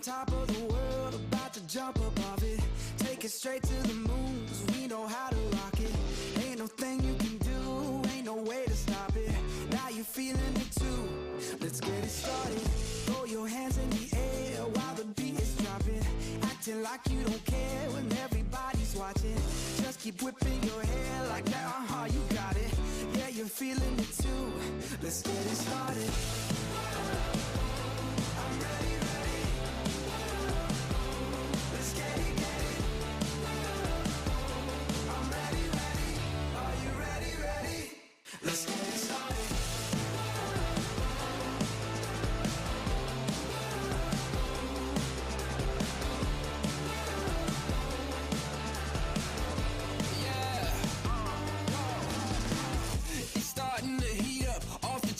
top of the world, about to jump above it. Take it straight to the moon, 'cause we know how to rock it. Ain't no thing you can do, ain't no way to stop it. Now you feeling it too, let's get it started. Throw your hands in the air while the beat is dropping. Acting like you don't care when everybody's watching. Just keep whipping your hair like that, you got it. Yeah, you're feeling it too, let's get it started. I'm ready, ready. Let's get it, get it. I'm ready, ready. Are you ready, ready? Let's get it started.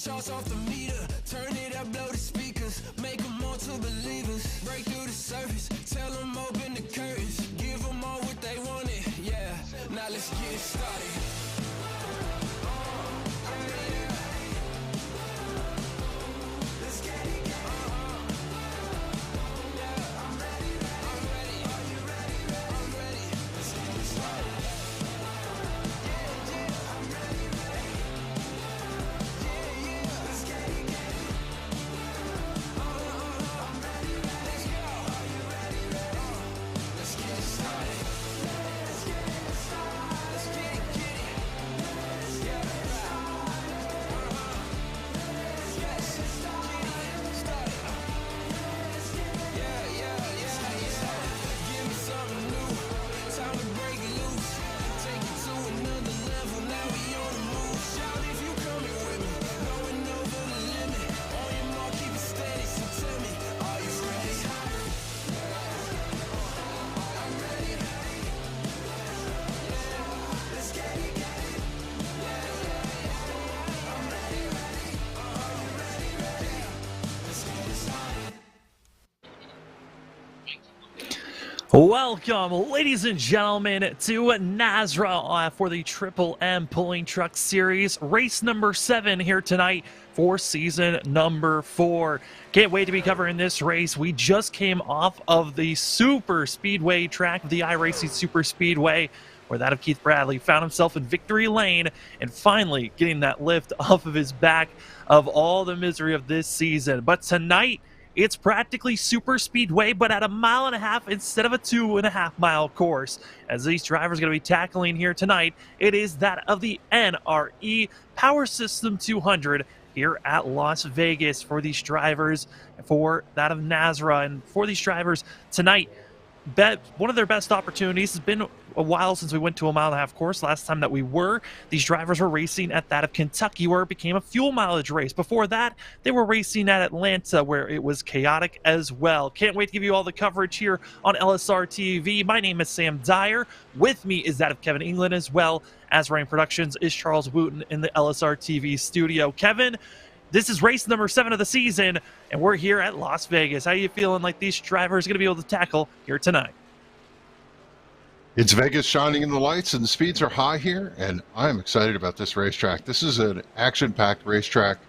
Charts off the meter, turn it up, blow the speakers, make them all to believers, break through the surface, tell them open the curtains, give them all what they wanted, yeah, now let's get started. I'm ready, let's get it, get it. Yeah, I'm ready, are you ready, I'm ready, let's get it started. Yeah, I'm ready, let's get it, get it. I'm ready, let's go. Are you ready, let's get it started. Let's get it started. Let's get it, get it. Let's get it started. Let's get it started. Yeah. Give me something new. Time to break loose. Take it to another level. Now we on the move. Shout if you coming with me. Going over the limit. On your mark, keep it steady. So tell me, are you ready? I'm ready. Let's get it, get it. I'm ready. Are you ready? Let's get it started. Welcome, ladies and gentlemen, to NASRA for the Triple M Pulling Truck Series, race number 7 here tonight for season number 4. Can't wait to be covering this race. We just came off of the Super Speedway track, the iRacing Super Speedway, where that of Keith Bradley found himself in victory lane and finally getting that lift off of his back of all the misery of this season. But tonight, it's practically super speedway, but at 1.5 miles instead of a 2.5 mile course. As these drivers are going to be tackling here tonight, it is that of the NRE Power System 200 here at Las Vegas for these drivers, for that of NASRA. And for these drivers tonight, one of their best opportunities. Has been a while since we went to a 1.5 mile course. Last time that we were, these drivers were racing at that of Kentucky, where it became a fuel mileage race. Before that, they were racing at Atlanta, where it was chaotic as well. Can't wait to give you all the coverage here on LSRTV. My name is Sam Dyer. With me is that of Kevin England, as well as Rain Productions is Charles Wooten in the LSRTV studio. Kevin, this is race number 7 of the season, and we're here at Las Vegas. How are you feeling like these drivers are going to be able to tackle here tonight? It's Vegas shining in the lights, and the speeds are high here, and I'm excited about this racetrack. This is an action-packed racetrack.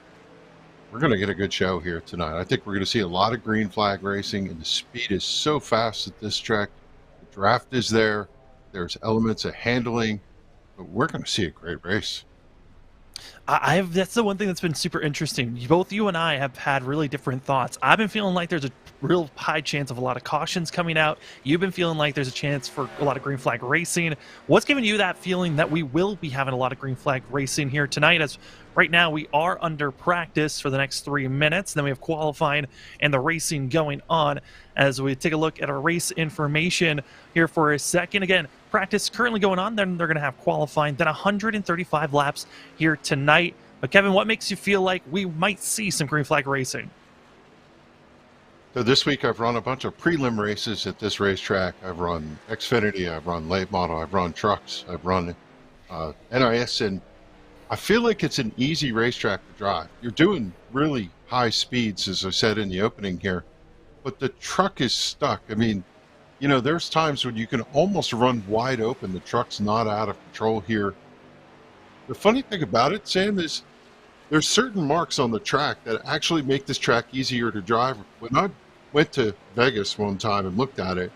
We're going to get a good show here tonight. I think we're going to see a lot of green flag racing, and the speed is so fast at this track. The draft is there. There's elements of handling, but we're going to see a great race. That's the one thing that's been super interesting. Both you and I have had really different thoughts. I've been feeling like there's a real high chance of a lot of cautions coming out. You've been feeling like there's a chance for a lot of green flag racing. What's giving you that feeling that we will be having a lot of green flag racing here tonight? As right now we are under practice for the next 3 minutes. Then we have qualifying and the racing going on. As we take a look at our race information here for a second. Again, practice currently going on, then they're going to have qualifying, then 135 laps here tonight. But Kevin, what makes you feel like we might see some green flag racing? So this week I've run a bunch of prelim races at this racetrack. I've run Xfinity, I've run late model, I've run trucks, I've run NIS, and I feel like it's an easy racetrack to drive. You're doing really high speeds, as I said in the opening here, but the truck is stuck. I mean, you know, there's times when you can almost run wide open. The truck's not out of control here. The funny thing about it, Sam, is there's certain marks on the track that actually make this track easier to drive. When I'm went to Vegas one time and looked at it.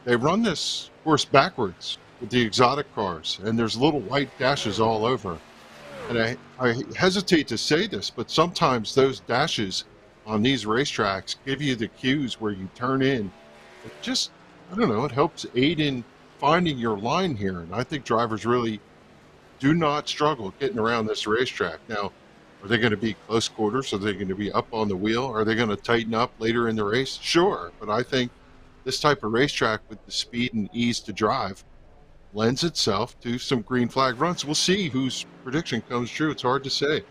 They run this course backwards with the exotic cars, and there's little white dashes all over. And I hesitate to say this, but sometimes those dashes on these racetracks give you the cues where you turn in. It just, I don't know, it helps aid in finding your line here. And I think drivers really do not struggle getting around this racetrack. Now, are they going to be close quarters? Are they going to be up on the wheel? Are they going to tighten up later in the race? Sure. But I think this type of racetrack with the speed and ease to drive lends itself to some green flag runs. We'll see whose prediction comes true. It's hard to say.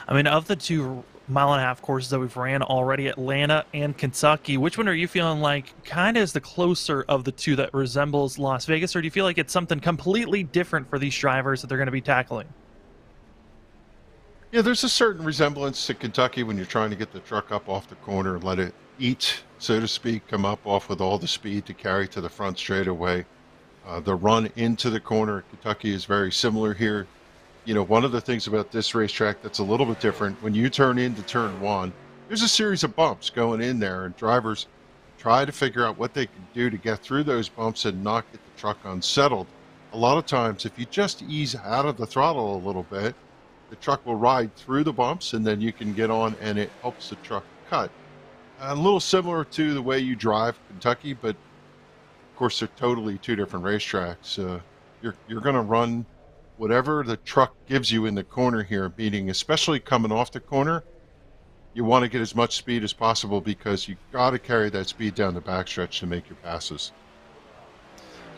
I mean, of the 2.5-mile courses that we've ran already, Atlanta and Kentucky, which one are you feeling like kind of is the closer of the two that resembles Las Vegas, or do you feel like it's something completely different for these drivers that they're going to be tackling? Yeah, there's a certain resemblance to Kentucky when you're trying to get the truck up off the corner and let it eat, so to speak, come up off with all the speed to carry to the front straightaway. The run into the corner at Kentucky is very similar here. You know, one of the things about this racetrack that's a little bit different, when you turn into turn one, there's a series of bumps going in there, and drivers try to figure out what they can do to get through those bumps and not get the truck unsettled. A lot of times, if you just ease out of the throttle a little bit, the truck will ride through the bumps, and then you can get on, and it helps the truck cut. A little similar to the way you drive Kentucky, but of course, they're totally two different racetracks. You're going to run whatever the truck gives you in the corner here, meaning especially coming off the corner, you want to get as much speed as possible because you got to carry that speed down the backstretch to make your passes.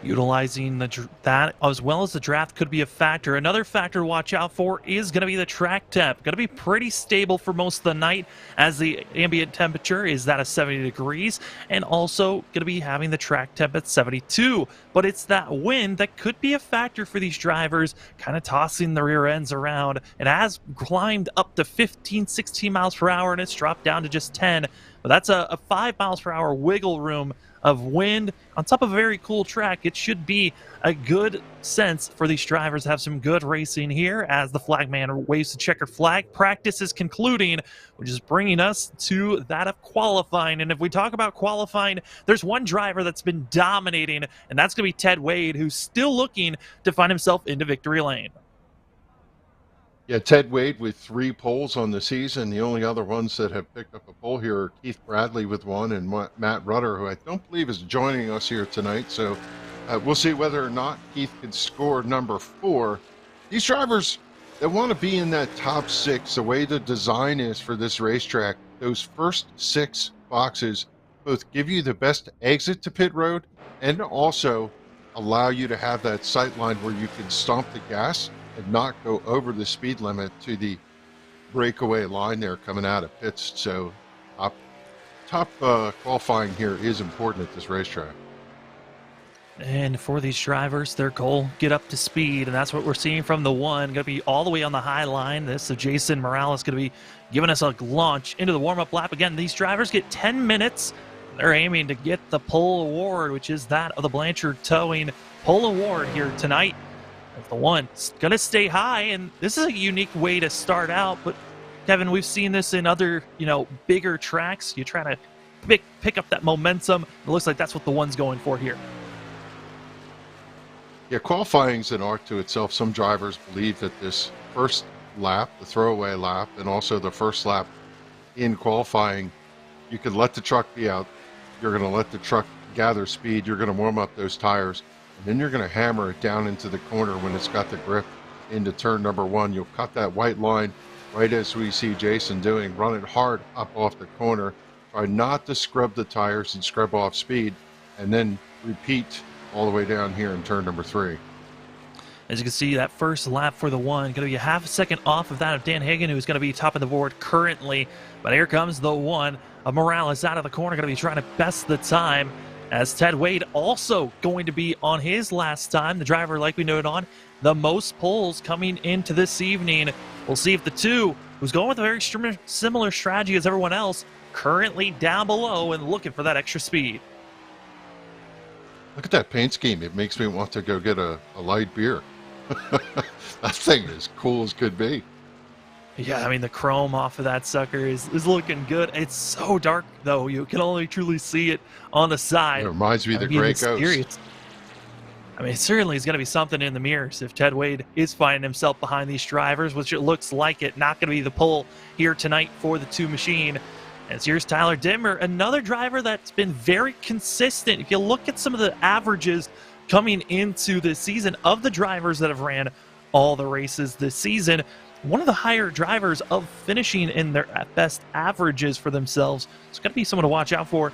Utilizing that as well as the draft could be a factor. Another factor to watch out for is going to be the track temp. Going to be pretty stable for most of the night as the ambient temperature is that of 70 degrees, and also going to be having the track temp at 72. But it's that wind that could be a factor for these drivers, kind of tossing the rear ends around. It has climbed up to 15, 16 miles per hour, and it's dropped down to just 10. But that's a 5 miles per hour wiggle room of wind on top of a very cool track. It should be a good sense for these drivers to have some good racing here as the flagman waves the checkered flag. Practice is concluding, which is bringing us to that of qualifying. And if we talk about qualifying, there's one driver that's been dominating, and that's going to be Ted Wade, who's still looking to find himself into victory lane. Yeah, Ted Wade with 3 poles on the season. The only other ones that have picked up a pole here are Keith Bradley with 1 and Matt Rudder, who I don't believe is joining us here tonight. So we'll see whether or not Keith can score number 4. These drivers, they want to be in that top 6. The way the design is for this racetrack, those first 6 boxes both give you the best exit to pit road and also allow you to have that sight line where you can stomp the gas and not go over the speed limit to the breakaway line there coming out of pits. So top qualifying here is important at this racetrack. And for these drivers, their goal, get up to speed, and that's what we're seeing from the one. Going to be all the way on the high line. This is Jason Morales going to be giving us a launch into the warm-up lap. Again, these drivers get 10 minutes. They're aiming to get the pole award, which is that of the Blanchard Towing pole award here tonight. If the one's going to stay high, and this is a unique way to start out, but Kevin, we've seen this in other, bigger tracks. You try to pick up that momentum. It looks like that's what the one's going for here. Yeah, qualifying's an art to itself. Some drivers believe that this first lap, the throwaway lap, and also the first lap in qualifying, you can let the truck be out. You're going to let the truck gather speed. You're going to warm up those tires. And then you're going to hammer it down into the corner when it's got the grip into turn number 1. You'll cut that white line right as we see Jason doing. Run it hard up off the corner. Try not to scrub the tires and scrub off speed. And then repeat all the way down here in turn number 3. As you can see, that first lap for the one, going to be a half a second off of that of Dan Hagan, who's going to be top of the board currently. But here comes the one of Morales out of the corner, going to be trying to best the time. As Ted Wade also going to be on his last time, the driver, like we noted on, the most poles coming into this evening. We'll see if the two, who's going with a very similar strategy as everyone else, currently down below and looking for that extra speed. Look at that paint scheme. It makes me want to go get a light beer. That thing is cool as could be. Yeah, I mean, the chrome off of that sucker is looking good. It's so dark, though. You can only truly see it on the It side. reminds me of the Being Gray mysterious. Ghost. I mean, certainly is going to be something in the mirrors if Ted Wade is finding himself behind these drivers, which it looks like it. Not going to be the pull here tonight for the two machine. As here's Tyler Dimmer, another driver that's been very consistent. If you look at some of the averages coming into the season of the drivers that have ran all the races this season, one of the higher drivers of finishing in their best averages for themselves. It's going to be someone to watch out for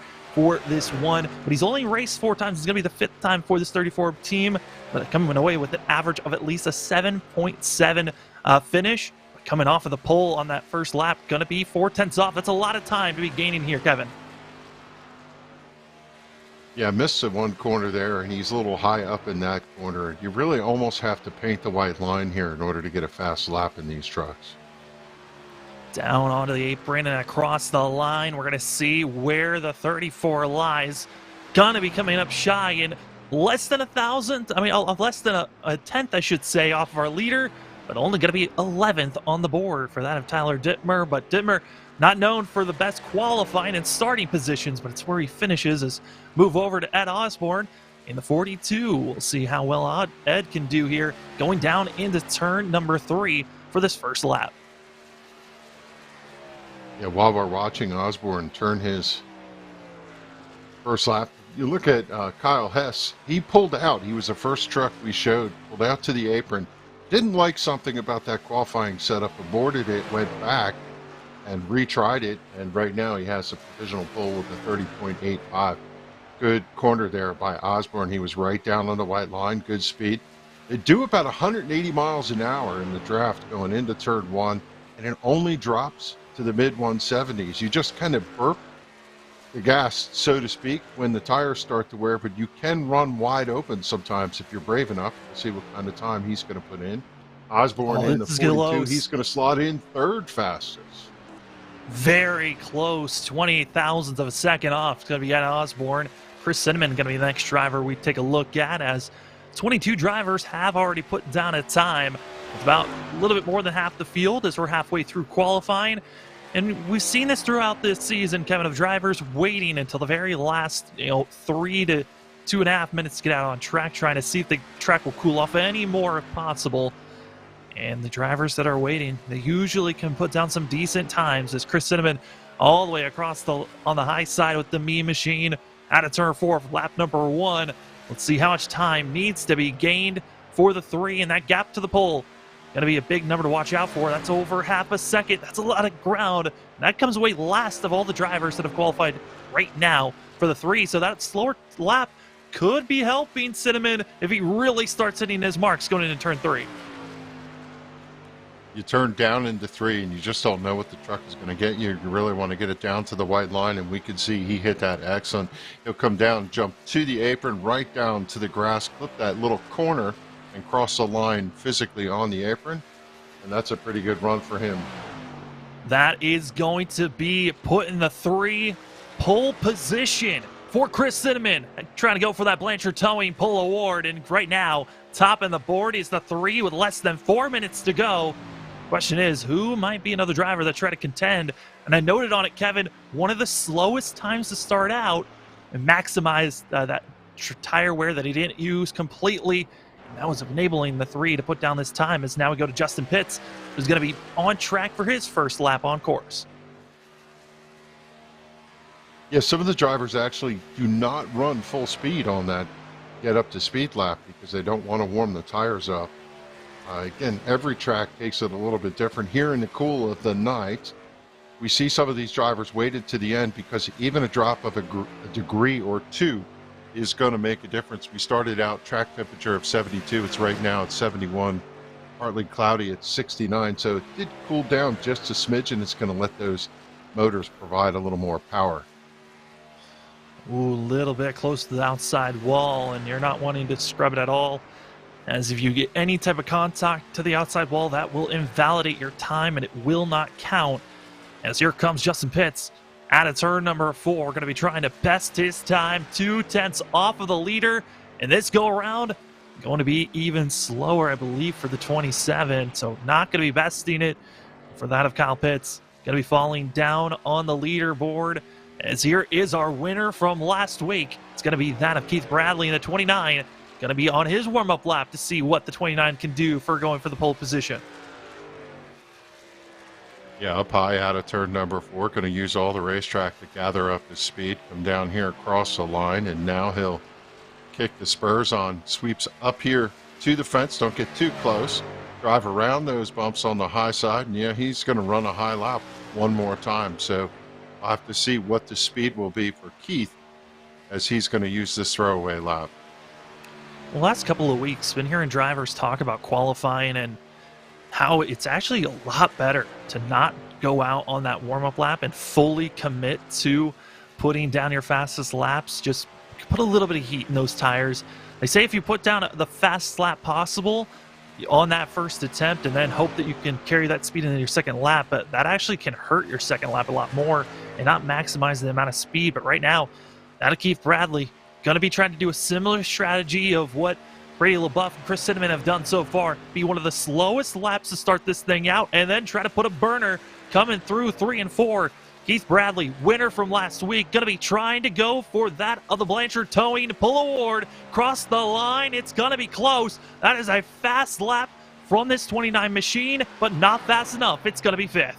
this one. But he's only raced 4 times. It's going to be the 5th time for this 34 team, but coming away with an average of at least a 7.7 finish. Coming off of the pole on that first lap, going to be 4/10 off. That's a lot of time to be gaining here, Kevin. Yeah, missed the one corner there, and he's a little high up in that corner. You really almost have to paint the white line here in order to get a fast lap in these trucks. Down onto the apron and across the line, we're going to see where the 34 lies. Going to be coming up shy in less than 1,000. I mean, less than a tenth, I should say, off of our leader, but only going to be 11th on the board for that of Tyler Dittmer. But Dittmer, not known for the best qualifying and starting positions, but it's where he finishes. As move over to Ed Osborne in the 42. We'll see how well Ed can do here going down into turn number 3 for this first lap. Yeah, while we're watching Osborne turn his first lap, you look at Kyle Hess. He pulled out. He was the first truck we showed, pulled out to the apron. Didn't like something about that qualifying setup, aborted it, went back, and retried it, and right now he has a provisional pole with a 30.85. Good corner there by Osborne. He was right down on the white line, good speed. They do about 180 miles an hour in the draft going into turn 1, and it only drops to the mid 170s. You just kind of burp the gas, so to speak, when the tires start to wear, but you can run wide open sometimes if you're brave enough. We'll see what kind of time he's going to put in. Osborne in the 42, he's going to slot in 3rd fastest. Very close, 28 thousandths of a second off. It's going to be Ed Osborne. Chris Cinnamon going to be the next driver we take a look at, as 22 drivers have already put down a time. It's about a little bit more than half the field as we're halfway through qualifying. And we've seen this throughout this season, Kevin, of drivers waiting until the very last, 3 to 2.5 minutes to get out on track, trying to see if the track will cool off any more if possible. And the drivers that are waiting, they usually can put down some decent times, as Chris Cinnamon all the way across on the high side with the Me Machine out of turn 4 of lap number 1. Let's see how much time needs to be gained for the 3, and that gap to the pole. Going to be a big number to watch out for. That's over half a second. That's a lot of ground. And that comes away last of all the drivers that have qualified right now for the 3. So that slower lap could be helping Cinnamon if he really starts hitting his marks going into turn 3. You turn down into 3 and you just don't know what the truck is going to get you. You really want to get it down to the white line, and we can see he hit that excellent. He'll come down, jump to the apron, right down to the grass, clip that little corner, and cross the line physically on the apron, and that's a pretty good run for him. That is going to be put in the 3 pole position for Chris Cinnamon, trying to go for that Blanchard Towing pole award, and right now topping the board is the 3 with less than 4 minutes to go. Question is, who might be another driver that try to contend? And I noted on it, Kevin, one of the slowest times to start out and maximize that tire wear that he didn't use completely. That was enabling the 3 to put down this time, as now we go to Justin Pitts, who's going to be on track for his first lap on course. Yeah, some of the drivers actually do not run full speed on that get up to speed lap because they don't want to warm the tires up. Again, every track takes it a little bit different. Here in the cool of the night, we see some of these drivers waited to the end because even a drop of a degree or 2 is going to make a difference. We started out track temperature of 72. It's right now at 71. Partly cloudy at 69. So it did cool down just a smidge, and it's going to let those motors provide a little more power. Ooh, a little bit close to the outside wall, and you're not wanting to scrub it at all. As if you get any type of contact to the outside wall, that will invalidate your time, and it will not count. As here comes Justin Pitts out of turn number 4, going to be trying to best his time, 2/10 off of the leader. And this go around, going to be even slower, I believe, for the 27. So not going to be besting it for that of Kyle Pitts. Going to be falling down on the leaderboard, as here is our winner from last week. It's going to be that of Keith Bradley in the 29. Going to be on his warm-up lap to see what the 29 can do for going for the pole position. Yeah, up high out of turn number 4. Going to use all the racetrack to gather up his speed. Come down here across the line, and now he'll kick the spurs on. Sweeps up here to the fence. Don't get too close. Drive around those bumps on the high side. And yeah, he's going to run a high lap one more time. So I'll have to see what the speed will be for Keith as he's going to use this throwaway lap. The last couple of weeks, been hearing drivers talk about qualifying and how it's actually a lot better to not go out on that warm-up lap and fully commit to putting down your fastest laps. Just put a little bit of heat in those tires. They say if you put down the fastest lap possible on that first attempt and then hope that you can carry that speed into your second lap, but that actually can hurt your second lap a lot more and not maximize the amount of speed. But right now, that of Keith Bradley, going to be trying to do a similar strategy of what Brady LaBeouf and Chris Cinnamon have done so far. Be one of the slowest laps to start this thing out and then try to put a burner coming through 3 and 4. Keith Bradley, winner from last week, going to be trying to go for that of the Blanchard Towing Pull Award. Cross the line. It's going to be close. That is a fast lap from this 29 machine, but not fast enough. It's going to be 5th.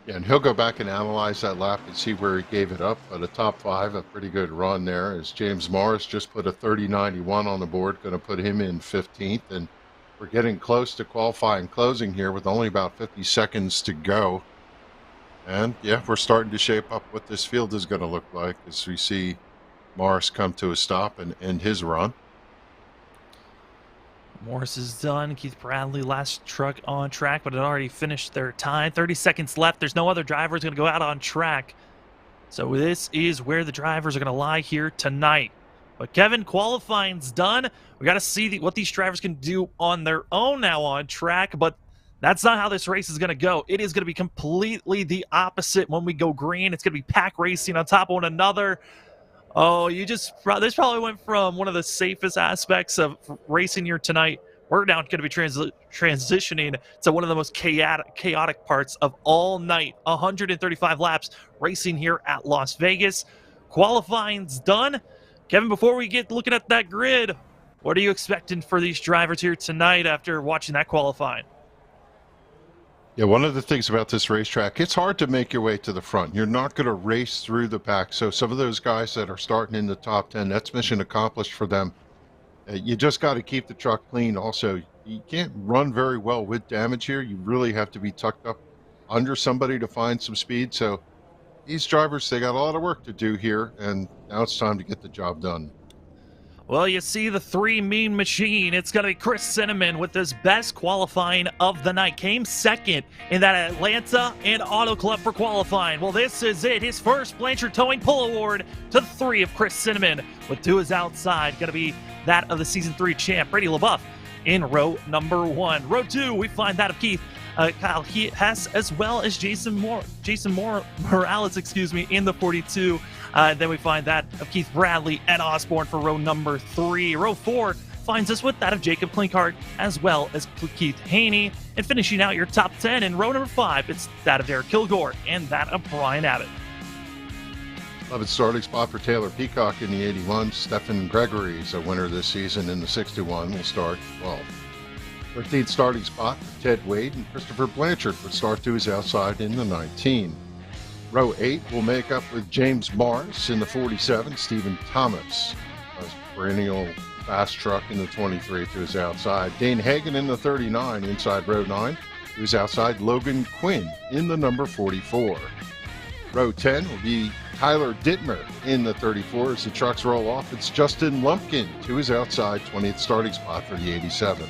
Yeah, and he'll go back and analyze that lap and see where he gave it up. But a top 5, a pretty good run there, as James Morris just put a 30.91 on the board, going to put him in 15th. And we're getting close to qualifying closing here with only about 50 seconds to go. And yeah, we're starting to shape up what this field is going to look like as we see Morris come to a stop and end his run. Morris is done. Keith Bradley, last truck on track, but had already finished their time. 30 seconds left. There's no other drivers going to go out on track. So this is where the drivers are going to lie here tonight. But Kevin, qualifying's done. We got to see what these drivers can do on their own now on track, but that's not how this race is going to go. It is going to be completely the opposite when we go green. It's going to be pack racing on top of one another. Oh, this probably went from one of the safest aspects of racing here tonight. We're now going to be transitioning to one of the most chaotic parts of all night. 135 laps racing here at Las Vegas. Qualifying's done. Kevin, before we get looking at that grid, what are you expecting for these drivers here tonight after watching that qualifying? Yeah, one of the things about this racetrack, it's hard to make your way to the front. You're not going to race through the pack. So some of those guys that are starting in the top 10, that's mission accomplished for them. You just got to keep the truck clean. Also, you can't run very well with damage here. You really have to be tucked up under somebody to find some speed. So these drivers, they got a lot of work to do here, and now it's time to get the job done. Well, you see the 3-mean machine. It's going to be Chris Cinnamon with his best qualifying of the night. Came second in that Atlanta and Auto Club for qualifying. Well, this is it. His first Blanchard Towing Pull Award to the 3 of Chris Cinnamon. With 2 is outside. Going to be that of the Season 3 champ, Brady LaBeouf, in row number 1. Row 2, we find that of Kyle Hess, as well as Jason Morales, in the 42. Then we find that of Keith Bradley and Osborne for row number 3. Row 4 finds us with that of Jacob Klinkhardt, as well as Keith Haney. And finishing out your top 10 in row number 5, it's that of Derek Kilgore and that of Brian Abbott. 11th starting spot for Taylor Peacock in the 81. Stephen Gregory is a winner this season in the 61. Will start 12th. 13th starting spot for Ted Wade and Christopher Blanchard would start to his outside in the 19. Row 8 will make up with James Morris in the 47. Stephen Thomas, a perennial fast truck in the 23 to his outside. Dane Hagen in the 39 inside row 9 to his outside. Logan Quinn in the number 44. Row 10 will be Tyler Dittmer in the 34. As the trucks roll off, it's Justin Lumpkin to his outside, 20th starting spot for the 87.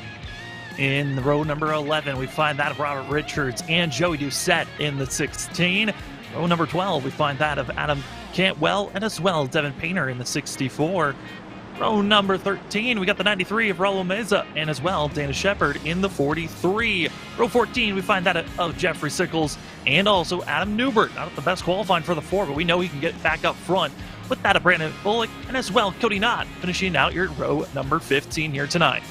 In the row number 11, we find that of Robert Richards and Joey Doucette in the 16. Row number 12, we find that of Adam Cantwell and as well Devin Painter in the 64. Row number 13, we got the 93 of Raul Meza and as well Dana Shepard in the 43. Row 14, we find that of Jeffrey Sickles and also Adam Newbert. Not the best qualifying for the 4, but we know he can get back up front with that of Brandon Bullock and as well Cody Knott finishing out your row number 15 here tonight.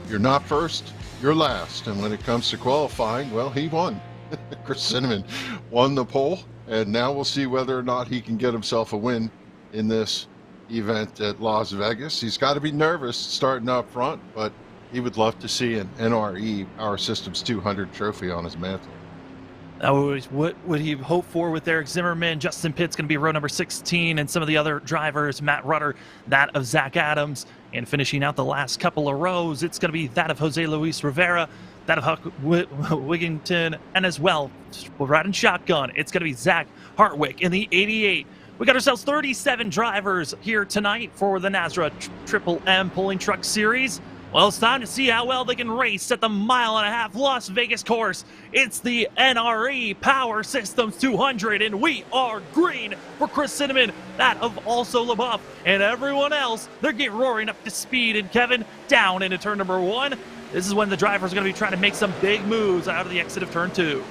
If you're not first, you're last. And when it comes to qualifying, well, he won. Chris Cinnamon won the pole, and now we'll see whether or not he can get himself a win in this event at Las Vegas. He's got to be nervous starting up front, but he would love to see an NRE Power Systems 200 trophy on his mantle. What would he hope for with Eric Zimmerman? Justin Pitt's going to be row number 16, and some of the other drivers, Matt Rutter, that of Zach Adams, and finishing out the last couple of rows, it's going to be that of Jose Luis Rivera, that of Huck Wigington, and as well, riding shotgun, it's going to be Zach Hartwick in the 88. We got ourselves 37 drivers here tonight for the NASRA Triple M Pulling Truck Series. Well, it's time to see how well they can race at the 1.5 mile Las Vegas course. It's the NRE Power Systems 200, and we are green for Chris Cinnamon, that of also LaBeouf, and everyone else. They're getting roaring up to speed, and Kevin down into turn number 1. This is when the drivers are going to be trying to make some big moves out of the exit of turn 2.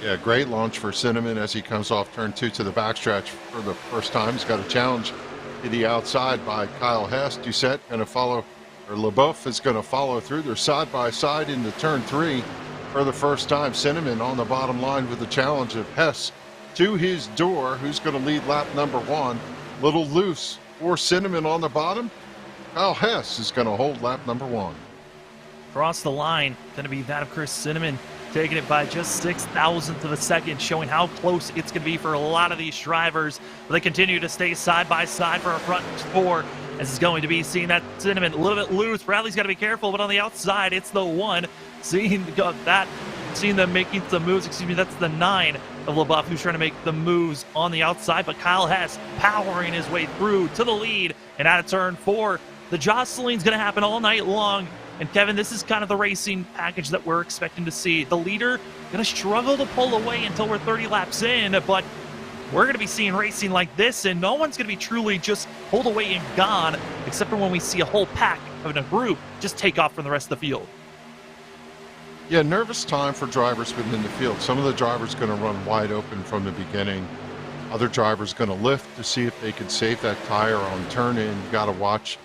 Yeah, great launch for Cinnamon as he comes off turn 2 to the backstretch for the first time. He's got a challenge to the outside by Kyle Hess. Doucette going to follow, or LaBeouf is going to follow through. They're side by side into turn 3 for the first time. Cinnamon on the bottom line with the challenge of Hess to his door. Who's going to lead lap number 1? Little loose for Cinnamon on the bottom. Kyle Hess is going to hold lap number 1. Across the line, going to be that of Chris Cinnamon, taking it by just 0.06 of a second, showing how close it's going to be for a lot of these drivers. But they continue to stay side by side for a front 4. As it's going to be seeing that Cinnamon a little bit loose. Bradley's got to be careful, but on the outside, it's the 1. Seeing them making some moves. Excuse me, that's the 9 of LaBeouf, who's trying to make the moves on the outside. But Kyle Hess powering his way through to the lead, and out of turn 4, the jostling's going to happen all night long. And Kevin, this is kind of the racing package that we're expecting to see. The leader going to struggle to pull away until we're 30 laps in, but we're going to be seeing racing like this, and no one's going to be truly just pulled away and gone, except for when we see a whole pack of a group just take off from the rest of the field. Yeah, nervous time for drivers within the field. Some of the drivers going to run wide open from the beginning. Other drivers going to lift to see if they can save that tire on turn in. You got to watch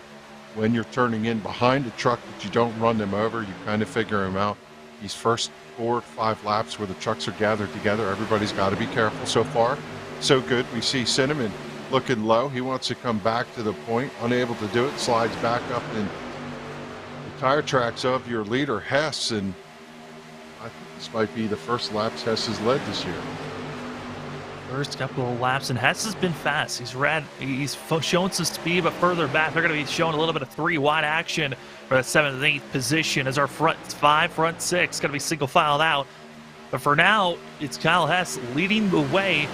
when you're turning in behind a truck that you don't run them over. You kind of figure them out. These first 4 or 5 laps where the trucks are gathered together, everybody's got to be careful. So far, so good. We see Cinnamon looking low. He wants to come back to the point, unable to do it, slides back up in the tire tracks of your leader, Hess, and I think this might be the first laps Hess has led this year. First couple of laps, and Hess has been fast. He's shown some speed, but further back, they're going to be showing a little bit of 3 wide action for the 7th and 8th position as our front 5, front 6 going to be single filed out. But for now, it's Kyle Hess leading the way.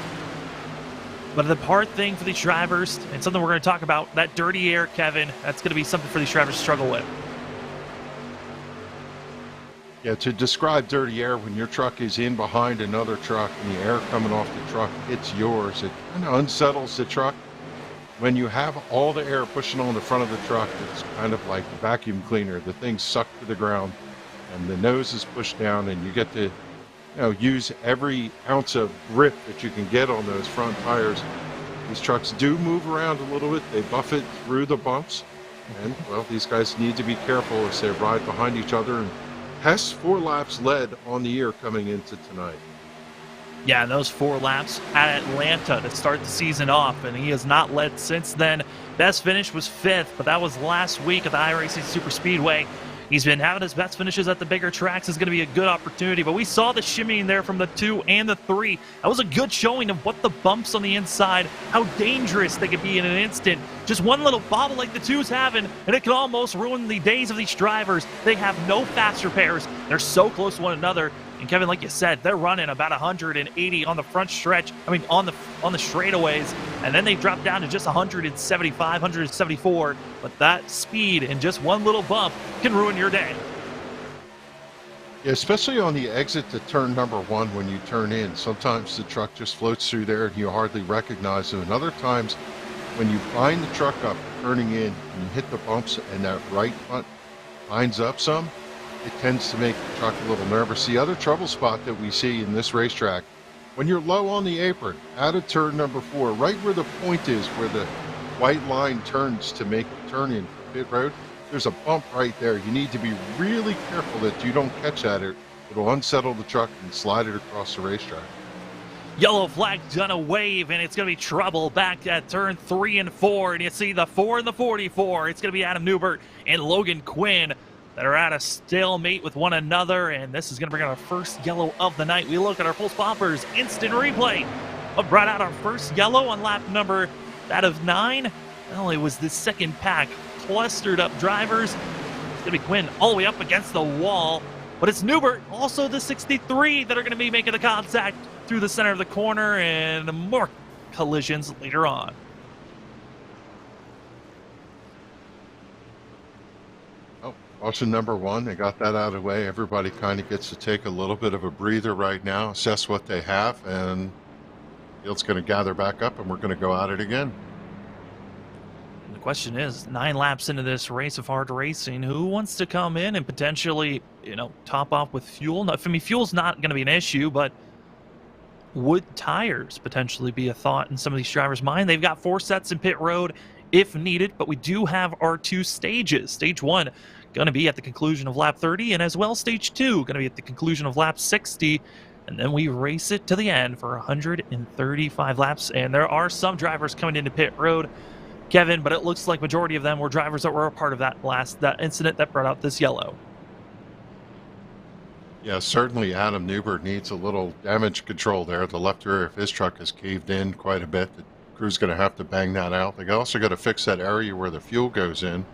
But the hard thing for these drivers, and something we're going to talk about, that dirty air, Kevin, that's going to be something for these drivers to struggle with. Yeah, to describe dirty air, when your truck is in behind another truck and the air coming off the truck, it's yours. It kind of unsettles the truck. When you have all the air pushing on the front of the truck, it's kind of like the vacuum cleaner. The thing's sucked to the ground and the nose is pushed down, and you get to use every ounce of grip that you can get on those front tires. These trucks do move around a little bit. They buffet through the bumps. And, well, these guys need to be careful as they ride behind each other. And Hess 4 laps led on the year coming into tonight. Yeah, those 4 laps at Atlanta to start the season off, and he has not led since then. Best finish was 5th, but that was last week at the iRacing Super Speedway. He's been having his best finishes at the bigger tracks. Is going to be a good opportunity, but we saw the shimmying there from the 2 and the 3. That was a good showing of what the bumps on the inside, how dangerous they could be in an instant. Just one little bobble like the 2's having, and it could almost ruin the days of these drivers. They have no fast repairs. They're so close to one another. And Kevin, like you said, they're running about 180 on the front stretch. I mean, on the straightaways, and then they drop down to just 175, 174. But that speed and just one little bump can ruin your day. Yeah, especially on the exit to turn number 1 when you turn in. Sometimes the truck just floats through there and you hardly recognize them. And other times, when you bind the truck up turning in and you hit the bumps and that right front binds up some, it tends to make the truck a little nervous. The other trouble spot that we see in this racetrack, when you're low on the apron, out of turn number 4, right where the point is, where the white line turns to make the turn in for pit road, there's a bump right there. You need to be really careful that you don't catch that. It'll unsettle the truck and slide it across the racetrack. Yellow flag gonna wave, and it's gonna be trouble back at turn 3 and 4. And you see the 4 and the 44. It's gonna be Adam Newbert and Logan Quinn that are at a stalemate with one another, and this is gonna bring out our first yellow of the night. We look at our pulse poppers, instant replay. What brought out our first yellow on lap number that of 9? Well, it was the second pack, clustered up drivers. It's gonna be Quinn all the way up against the wall, but it's Newbert, also the 63, that are gonna be making the contact through the center of the corner, and more collisions later on. Oh, caution number 1, they got that out of the way. Everybody kind of gets to take a little bit of a breather right now, assess what they have, and field's going to gather back up, and we're going to go at it again. The question is, 9 laps into this race of hard racing, who wants to come in and potentially, top off with fuel? I mean, fuel's not going to be an issue, but would tires potentially be a thought in some of these drivers' mind? They've got 4 sets in pit road if needed, but we do have our 2 stages. Stage 1 going to be at the conclusion of lap 30, and as well stage 2 going to be at the conclusion of lap 60, and then we race it to the end for 135 laps. And there are some drivers coming into pit road, Kevin, but it looks like majority of them were drivers that were a part of that incident that brought out this yellow. Yeah, certainly Adam Newbert needs a little damage control there. The left rear of his truck has caved in quite a bit. The crew's going to have to bang that out. They also got to fix that area where the fuel goes in.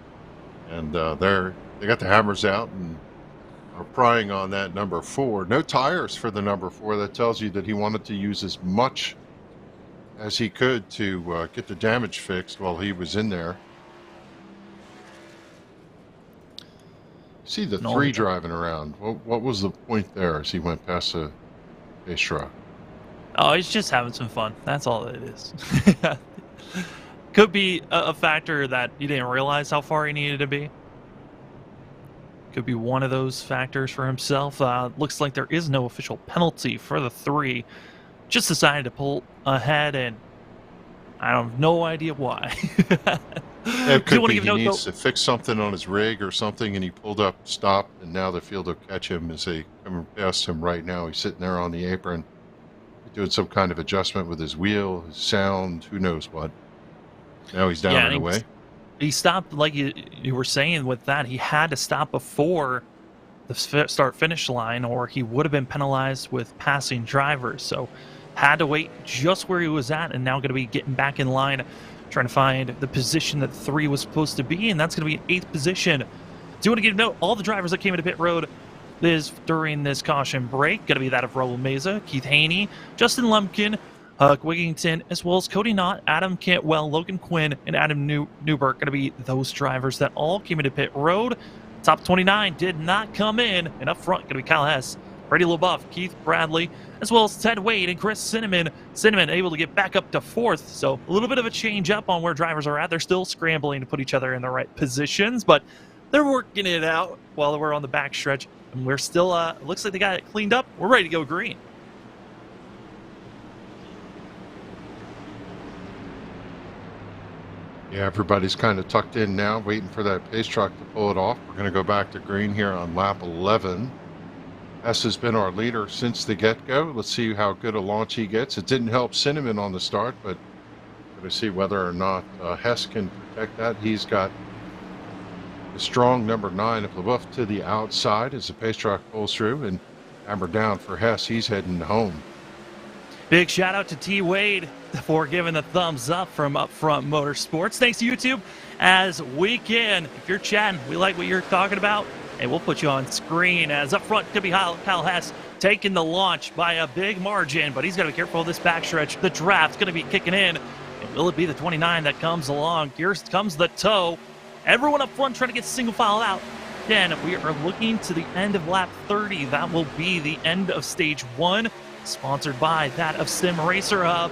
And they got the hammers out and are prying on that number 4. No tires for the number 4. That tells you that he wanted to use as much as he could to get the damage fixed while he was in there. See the 3 driving around. What was the point there as he went past the base truck? Oh, he's just having some fun. That's all it is. Could be a factor that you didn't realize how far he needed to be. Could be one of those factors for himself. Looks like there is no official penalty for the 3. Just decided to pull ahead, and I have no idea why. It could be he needs to fix something on his rig or something, and he pulled up, stopped, and now the field will catch him as they come past him right now. He's sitting there on the apron, doing some kind of adjustment with his wheel, his sound, who knows what. Now he's down and away. He stopped, like you were saying with that. He had to stop before the start-finish line, or he would have been penalized with passing drivers. So had to wait just where he was at, and now going to be getting back in line, trying to find the position that 3 was supposed to be, and that's going to be 8th position. Do want to get a note, all the drivers that came into pit road during this caution break, going to be that of Raul Meza, Keith Haney, Justin Lumpkin, Huck Wigington, as well as Cody Knott, Adam Cantwell, Logan Quinn, and Adam Newbert, going to be those drivers that all came into pit road. Top 29 did not come in, and up front going to be Kyle Hess, Brady LaBeouf, Keith Bradley, as well as Ted Wade and Chris Cinnamon. Cinnamon able to get back up to 4th, so a little bit of a change up on where drivers are at. They're still scrambling to put each other in the right positions, but they're working it out while we're on the backstretch, and we're still, looks like they got it cleaned up. We're ready to go green. Yeah, everybody's kind of tucked in now, waiting for that pace truck to pull it off. We're going to go back to green here on lap 11. Hess has been our leader since the get-go. Let's see how good a launch he gets. It didn't help Cinnamon on the start, but going to see whether or not Hess can protect that. He's got the strong number 9 of LaBeouf to the outside as the pace truck pulls through, and hammer down for Hess. He's heading home. Big shout out to T. Wade for giving the thumbs up from Up Front Motorsports. Thanks, YouTube. As we can, if you're chatting, we like what you're talking about, and we'll put you on screen. As up front could be Kyle Hess taking the launch by a big margin, but he's got to be careful of this backstretch. The draft's going to be kicking in. And will it be the 29 that comes along? Here comes the tow. Everyone up front trying to get single file out. Then we are looking to the end of lap 30. That will be the end of stage 1, sponsored by that of Sim Racer Hub.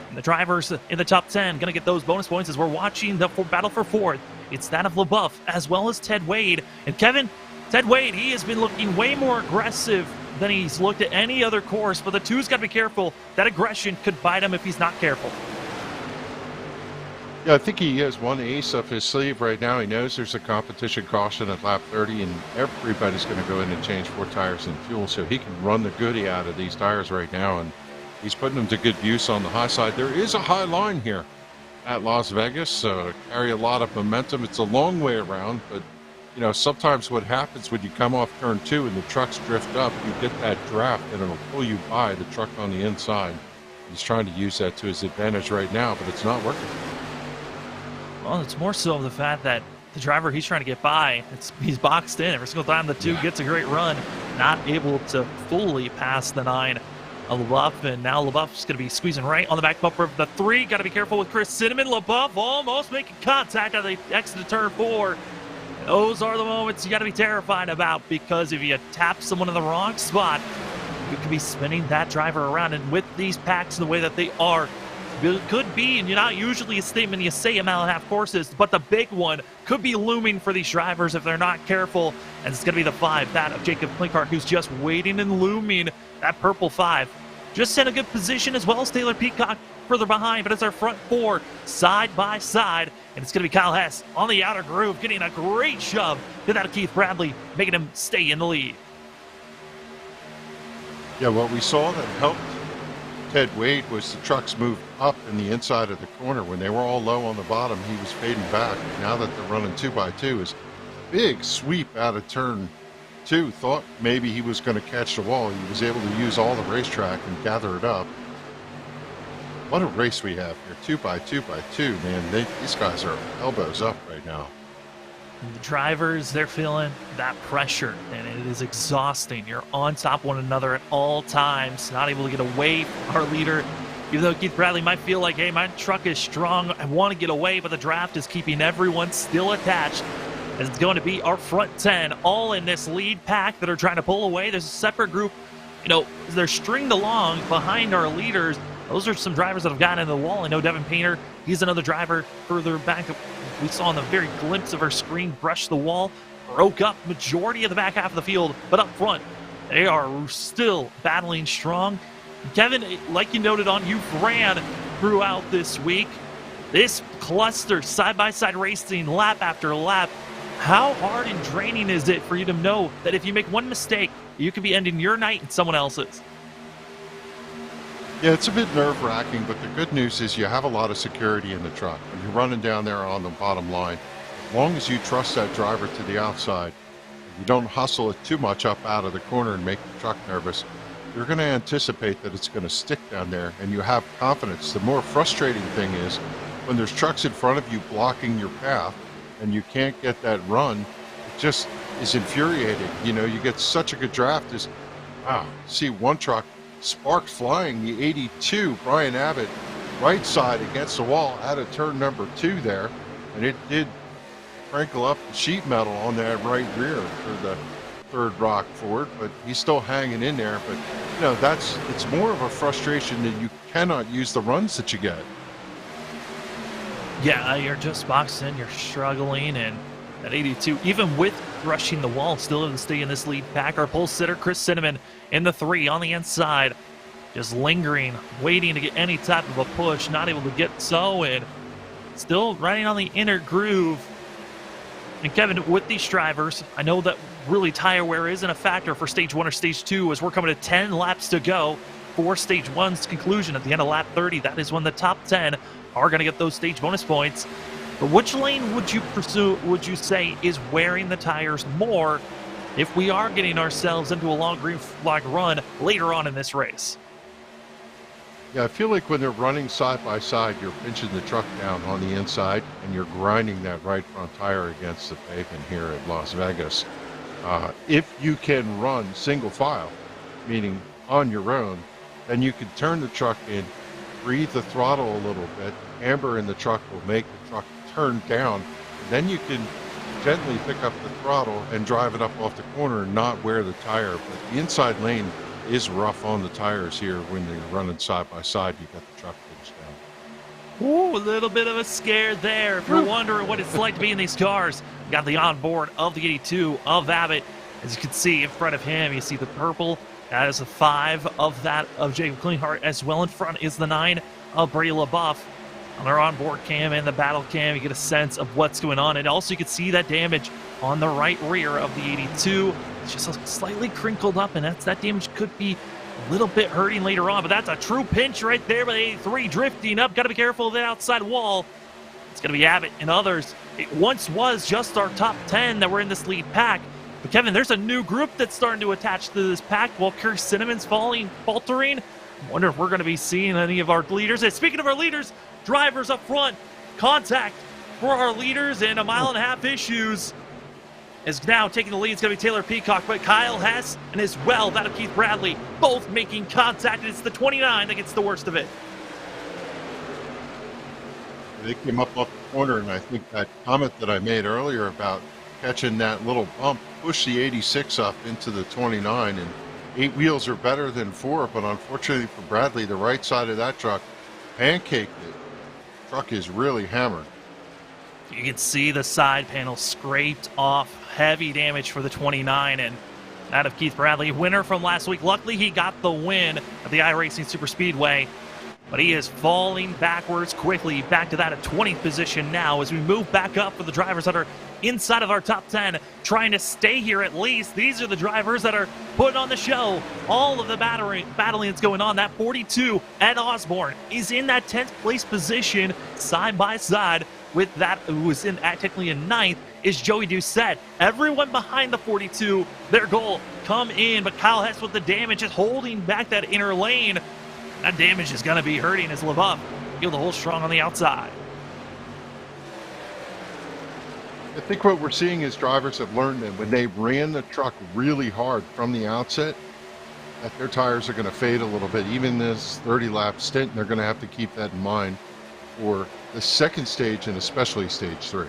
And the drivers in the top 10 going to get those bonus points as we're watching the battle for 4th. It's that of LaBeouf as well as Ted Wade. And Kevin, Ted Wade, he has been looking way more aggressive than he's looked at any other course, but the 2's got to be careful. That aggression could bite him if he's not careful. Yeah, I think he has one ace up his sleeve right now. He knows there's a competition caution at lap 30, and everybody's going to go in and change 4 tires and fuel, so he can run the goodie out of these tires right now, and he's putting them to good use on the high side. There is a high line here at Las Vegas, carry a lot of momentum. It's a long way around, but you know, sometimes what happens when you come off turn 2 and the trucks drift up, you get that draft and it'll pull you by the truck on the inside. He's trying to use that to his advantage right now, but it's not working. Well, it's more so the fact that the driver he's trying to get by, he's boxed in every single time the 2 gets a great run, not able to fully pass the 9 of LaBeouf, and now LaBeouf's going to be squeezing right on the back bumper of the 3. Got to be careful with Chris Cinnamon. LaBeouf almost making contact at the exit of turn 4. Those are the moments you got to be terrified about, because if you tap someone in the wrong spot, you could be spinning that driver around. And with these packs the way that they are, it could be, and you're not usually a statement you say a mile and a half courses, but the big one could be looming for these drivers if they're not careful. And it's going to be the 5, that of Jacob Klinkart, who's just waiting and looming. That purple 5 just in a good position, as well as Taylor Peacock further behind, but it's our front 4 side by side, and it's going to be Kyle Hess on the outer groove, getting a great shove to that of Keith Bradley, making him stay in the lead. Yeah, what we saw that helped Ted Wade was the trucks moved up in the inside of the corner. When they were all low on the bottom, he was fading back. Now that they're running 2x2, is big sweep out of turn 2. Thought maybe he was going to catch the wall. He was able to use all the racetrack and gather it up. What a race we have here, 2x2x2, man. These guys are elbows up right now. And the drivers, they're feeling that pressure, and it is exhausting. You're on top of one another at all times, not able to get away from our leader. Even though Keith Bradley might feel like, hey, my truck is strong, I want to get away, but the draft is keeping everyone still attached. As it's going to be our front 10, all in this lead pack that are trying to pull away. There's a separate group, you know, they're stringed along behind our leaders. Those are some drivers that have gotten into the wall. I know Devin Painter, he's another driver further back. We saw on the very glimpse of our screen brush the wall, broke up majority of the back half of the field, but up front, they are still battling strong. Kevin, like you noted on, you've ran throughout this week. This cluster, side-by-side racing, lap after lap, how hard and draining is it for you to know that if you make one mistake, you could be ending your night and someone else's? Yeah, it's a bit nerve-wracking, but the good news is you have a lot of security in the truck. When you're running down there on the bottom line, as long as you trust that driver to the outside, you don't hustle it too much up out of the corner and make the truck nervous, you're going to anticipate that it's going to stick down there, and you have confidence. The more frustrating thing is when there's trucks in front of you blocking your path and you can't get that run, it just is infuriating. You know, you get such a good draft as, wow, see one truck sparked flying, the 82, Brian Abbott, right side against the wall out of turn number 2 there, and it did sprinkle up the sheet metal on that right rear for the 3rd rock forward, but he's still hanging in there. But you know, it's more of a frustration that you cannot use the runs that you get. Yeah, you're just boxed in, you're struggling, and at 82, even with rushing the wall, still able to stay in this lead pack. Our pole sitter, Chris Cinnamon, in the 3 on the inside, just lingering, waiting to get any type of a push, not able to get so, and still riding on the inner groove. And Kevin, with these drivers, I know that really tire wear isn't a factor for stage 1 or stage 2, as we're coming to 10 laps to go for stage 1's conclusion at the end of lap 30. That is when the top 10 are going to get those stage bonus points. But which lane would you pursue, would you say, is wearing the tires more if we are getting ourselves into a long green flag run later on in this race? Yeah, I feel like when they're running side by side, you're pinching the truck down on the inside and you're grinding that right front tire against the pavement here at Las Vegas. If you can run single file, meaning on your own, then you can turn the truck in, breathe the throttle a little bit, camber in the truck will make the truck turn down, and then you can gently pick up the throttle and drive it up off the corner and not wear the tire. But the inside lane is rough on the tires here when they're running side by side. You got the truck pitched down. Ooh, a little bit of a scare there. If you're wondering what it's like to be in these cars, we got the onboard of the 82 of Abbott. As you can see in front of him, you see the purple. That is a 5 of that of Jacob Kleinhardt. As well in front is the 9 of Brady LaBeouf. On our onboard cam and the battle cam, you get a sense of what's going on. And also you can see that damage on the right rear of the 82. It's just slightly crinkled up, and that damage could be a little bit hurting later on. But that's a true pinch right there by the 83 drifting up. Got to be careful of that outside wall. It's going to be Abbott and others. It once was just our top 10 that were in this lead pack. But Kevin, there's a new group that's starting to attach to this pack while Chris Cinnamon's faltering. I wonder if we're going to be seeing any of our leaders. And speaking of our leaders, drivers up front, contact for our leaders, and a mile-and-a-half issues is now taking the lead. It's going to be Taylor Peacock, but Kyle Hess and as well that of Keith Bradley both making contact. It's the 29 that gets the worst of it. They came up off the corner, and I think that comment that I made earlier about catching that little bump pushed the 86 up into the 29, and 8 wheels are better than 4, but unfortunately for Bradley, the right side of that truck pancaked it. The truck is really hammered. You can see the side panel scraped off. Heavy damage for the 29, and that of Keith Bradley, winner from last week. Luckily, he got the win at the iRacing Super Speedway, but he is falling backwards quickly, back to that 20th position now as we move back up for the drivers that are inside of our top 10, trying to stay here at least. These are the drivers that are putting on the show. All of the battling that's going on. That 42, Ed Osborne, is in that 10th place position, side by side with that who was technically in 9th is Joey Doucette. Everyone behind the 42, their goal, come in, but Kyle Hess with the damage is holding back that inner lane. That damage is going to be hurting as LaBeouf feel the hold strong on the outside. I think what we're seeing is drivers have learned that when they ran the truck really hard from the outset, that their tires are going to fade a little bit. Even this 30-lap stint, they're going to have to keep that in mind for the second stage and especially stage 3.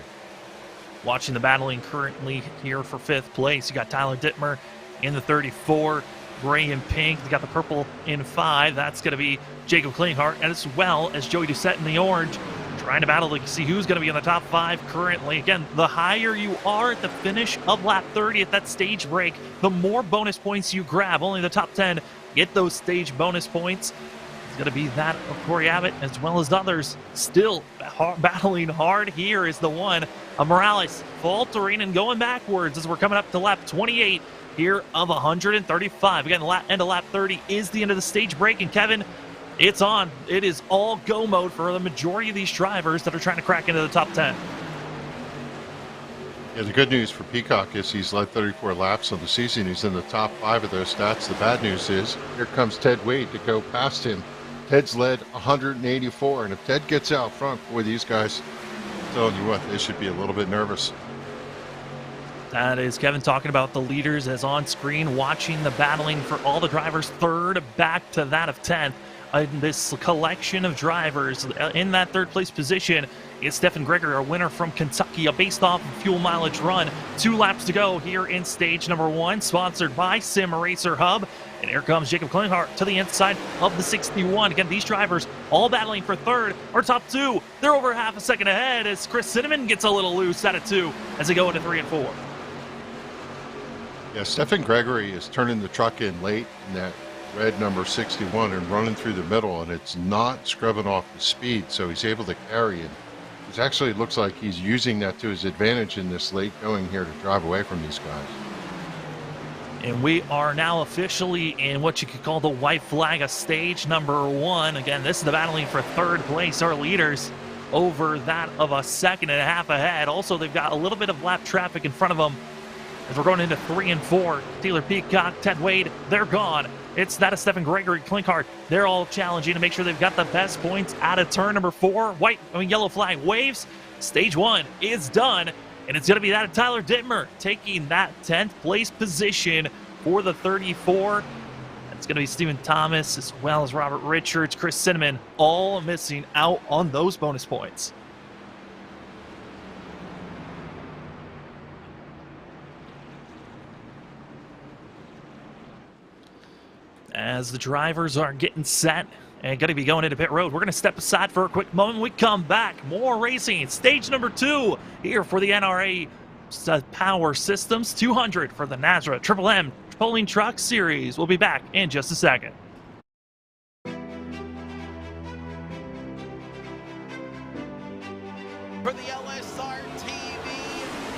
Watching the battling currently here for 5th place, you got Tyler Dittmer in the 34, gray and pink. You got the purple in 5. That's going to be Jacob Klinghart, as well as Joey Doucette in the orange, trying to battle to see who's going to be in the top 5 currently. Again, the higher you are at the finish of lap 30 at that stage break, the more bonus points you grab. Only the top 10 get those stage bonus points. It's going to be that of Corey Abbott as well as others. Still battling hard here is the one of Morales, faltering and going backwards as we're coming up to lap 28 here of 135. Again, end of lap 30 is the end of the stage break, and Kevin, it's on. It is all go mode for the majority of these drivers that are trying to crack into the top 10. Yeah, the good news for Peacock is he's led 34 laps on the season. He's in the top 5 of those stats. The bad news is here comes Ted Wade to go past him. Ted's led 184, and if Ted gets out front, boy, these guys, I'm telling you what, they should be a little bit nervous. That is Kevin talking about the leaders as on screen, watching the battling for all the drivers, 3rd back to that of 10th. This collection of drivers in that 3rd place position is Stephen Gregory, our winner from Kentucky, based off of fuel mileage run. 2 laps to go here in stage number 1, sponsored by Sim Racer Hub. And here comes Jacob Klinghart to the inside of the 61. Again, these drivers all battling for 3rd. Our top 2, they're over half a second ahead as Chris Cinnamon gets a little loose out of 2 as they go into 3 and 4. Yeah, Stephen Gregory is turning the truck in late in that red number 61 and running through the middle, and it's not scrubbing off the speed, so he's able to carry it. It actually looks like he's using that to his advantage in this late going here to drive away from these guys. And we are now officially in what you could call the white flag of stage number 1. Again, this is the battling for 3rd place. Our leaders over that of a second and a half ahead. Also, they've got a little bit of lap traffic in front of them as we're going into 3 and 4. Taylor Peacock, Ted Wade, they're gone. It's that of Stephen Gregory, Klinghart. They're all challenging to make sure they've got the best points out of turn number 4. Yellow flag waves. Stage 1 is done. And it's going to be that of Tyler Dittmer taking that 10th place position for the 34. It's going to be Stephen Thomas as well as Robert Richards, Chris Cinnamon, all missing out on those bonus points. As the drivers are getting set and going to be going into pit road, we're going to step aside for a quick moment. We come back, more racing, stage number 2 here for the NRA Power Systems 200 for the NASRA Triple M Pulling Truck Series. We'll be back in just a second. for the LSRTV.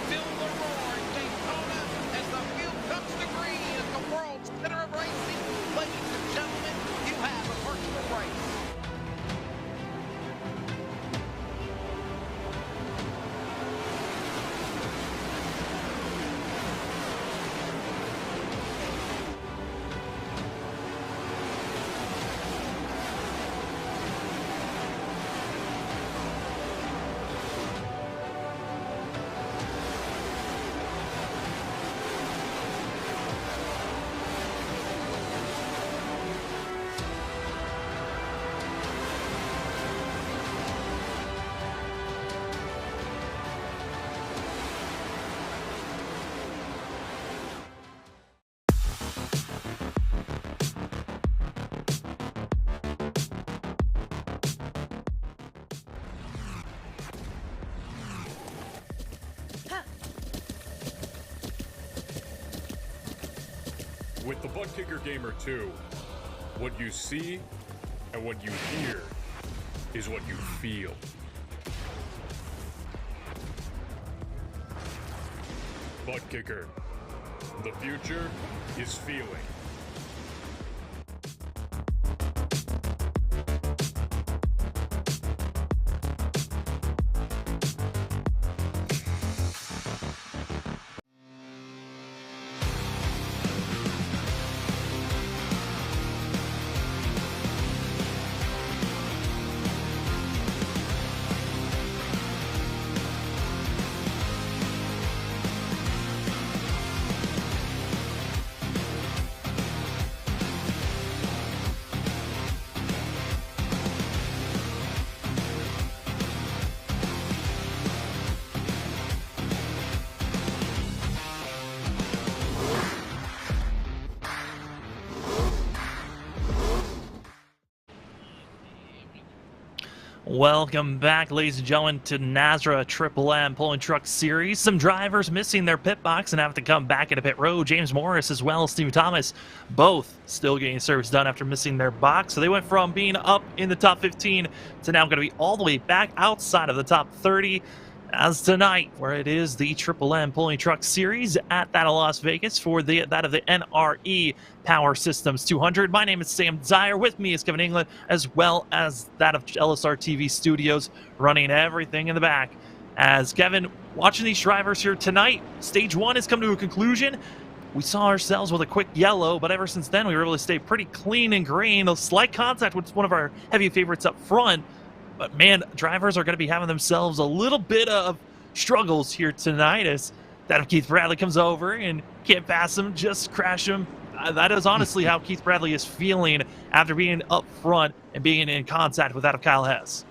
Feel the roar, Daytona, as the field comes to green at the world's center of racing. Ladies and gentlemen, you have a virtual race. With the Butt Kicker Gamer 2, what you see and what you hear is what you feel. Butt Kicker. The future is feeling. Welcome back, ladies and gentlemen, to NASRA Triple M Pulling Truck Series. Some drivers missing their pit box and have to come back into pit road. James Morris as well as Steve Thomas, both still getting service done after missing their box. So they went from being up in the top 15 to now going to be all the way back outside of the top 30. As tonight, where it is the Triple M Pulling Truck Series at that of Las Vegas for that of the NRE Power Systems 200. My name is Sam Dyer. With me is Kevin England, as well as that of LSRTV Studios, running everything in the back. As Kevin, watching these drivers here tonight, stage one has come to a conclusion. We saw ourselves with a quick yellow, but ever since then, we were able to stay pretty clean and green. A slight contact with one of our heavy favorites up front. But man, drivers are going to be having themselves a little bit of struggles here tonight as that of Keith Bradley comes over and can't pass him, just crash him. That is honestly how Keith Bradley is feeling after being up front and being in contact with that of Kyle Hess.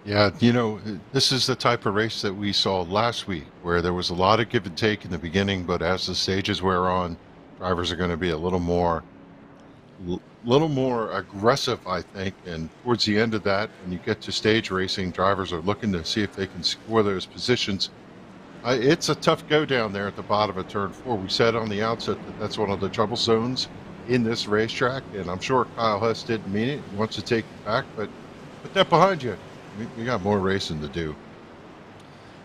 Yeah, you know, this is the type of race that we saw last week where there was a lot of give and take in the beginning, but as the stages wear on, drivers are going to be a little more aggressive, I think, and towards the end of that, when you get to stage racing, drivers are looking to see if they can score those positions. It's a tough go down there at the bottom of turn 4. We said on the outset that that's one of the trouble zones in this racetrack, and I'm sure Kyle Hess didn't mean it. He wants to take it back, but put that behind you. We got more racing to do.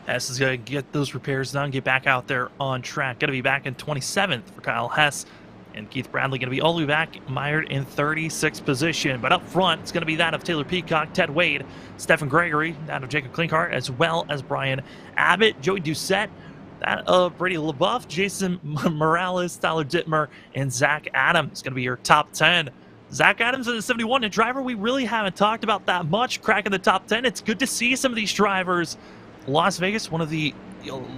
Hess is going to get those repairs done, get back out there on track. Going to be back in 27th for Kyle Hess. And Keith Bradley going to be all the way back, mired in 36th position. But up front, it's going to be that of Taylor Peacock, Ted Wade, Stephen Gregory, that of Jacob Klinkart, as well as Brian Abbott, Joey Doucette, that of Brady LaBeouf, Jason Morales, Tyler Dittmer, and Zach Adams. Going to be your top 10. Zach Adams is a 71, a driver we really haven't talked about that much, cracking the top 10. It's good to see some of these drivers. Las Vegas, one of the,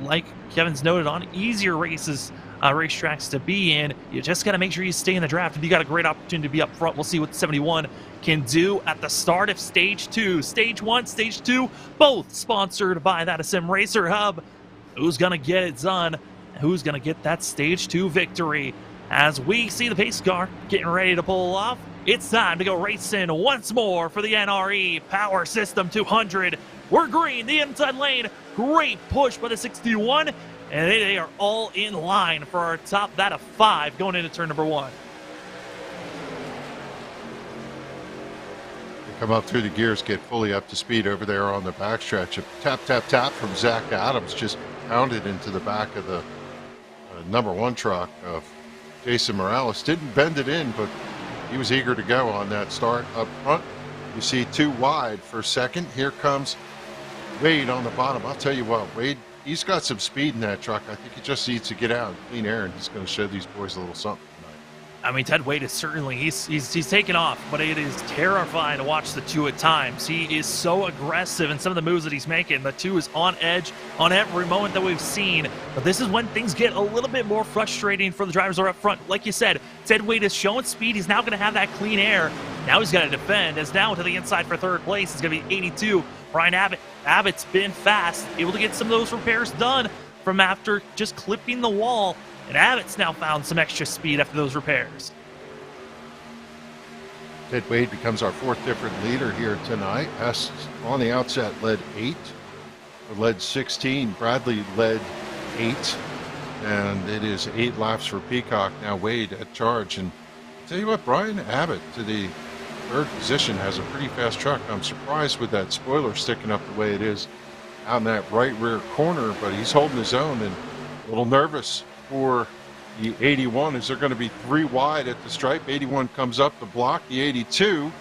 like Kevin's noted on, easier racetracks to be in. You just got to make sure you stay in the draft, and you got a great opportunity to be up front. We'll see what 71 can do at the start of stage 2. Stage 1, stage 2, both sponsored by that of Sim Racer Hub. Who's going to get it done? Who's going to get that stage 2 victory? As we see the pace car getting ready to pull off, it's time to go racing once more for the NRE Power System 200. We're green, the inside lane. Great push by the 61. And they are all in line for our top, that of 5, going into turn number 1. come up through the gears, get fully up to speed over there on the backstretch. A tap, tap, tap from Zach Adams just pounded into the back of the number 1 truck of Jason Morales. Didn't bend it in, but he was eager to go on that start up front. You see 2 wide for second. Here comes Wade on the bottom. I'll tell you what, Wade, he's got some speed in that truck. I think he just needs to get out and clean air, and he's going to show these boys a little something tonight. I mean, Ted Wade is certainly, he's taken off, but it is terrifying to watch the 2 at times. He is so aggressive in some of the moves that he's making. The 2 is on edge on every moment that we've seen. But this is when things get a little bit more frustrating for the drivers that are up front. Like you said, Ted Wade is showing speed. He's now going to have that clean air. Now he's got to defend. As down to the inside for 3rd place, it's going to be 82. Brian Abbott. Abbott's been fast, able to get some of those repairs done from after just clipping the wall. And Abbott's now found some extra speed after those repairs. Ted Wade becomes our 4th different leader here tonight. Hess on the outset led 8, led 16. Bradley led 8, and it is 8 laps for Peacock. Now Wade at charge. And I'll tell you what, Brian Abbott to the 3rd position has a pretty fast truck. I'm surprised with that spoiler sticking up the way it is out in that right rear corner, but he's holding his own, and a little nervous for the 81. Is there going to be 3 wide at the stripe? 81 comes up the block. The 82,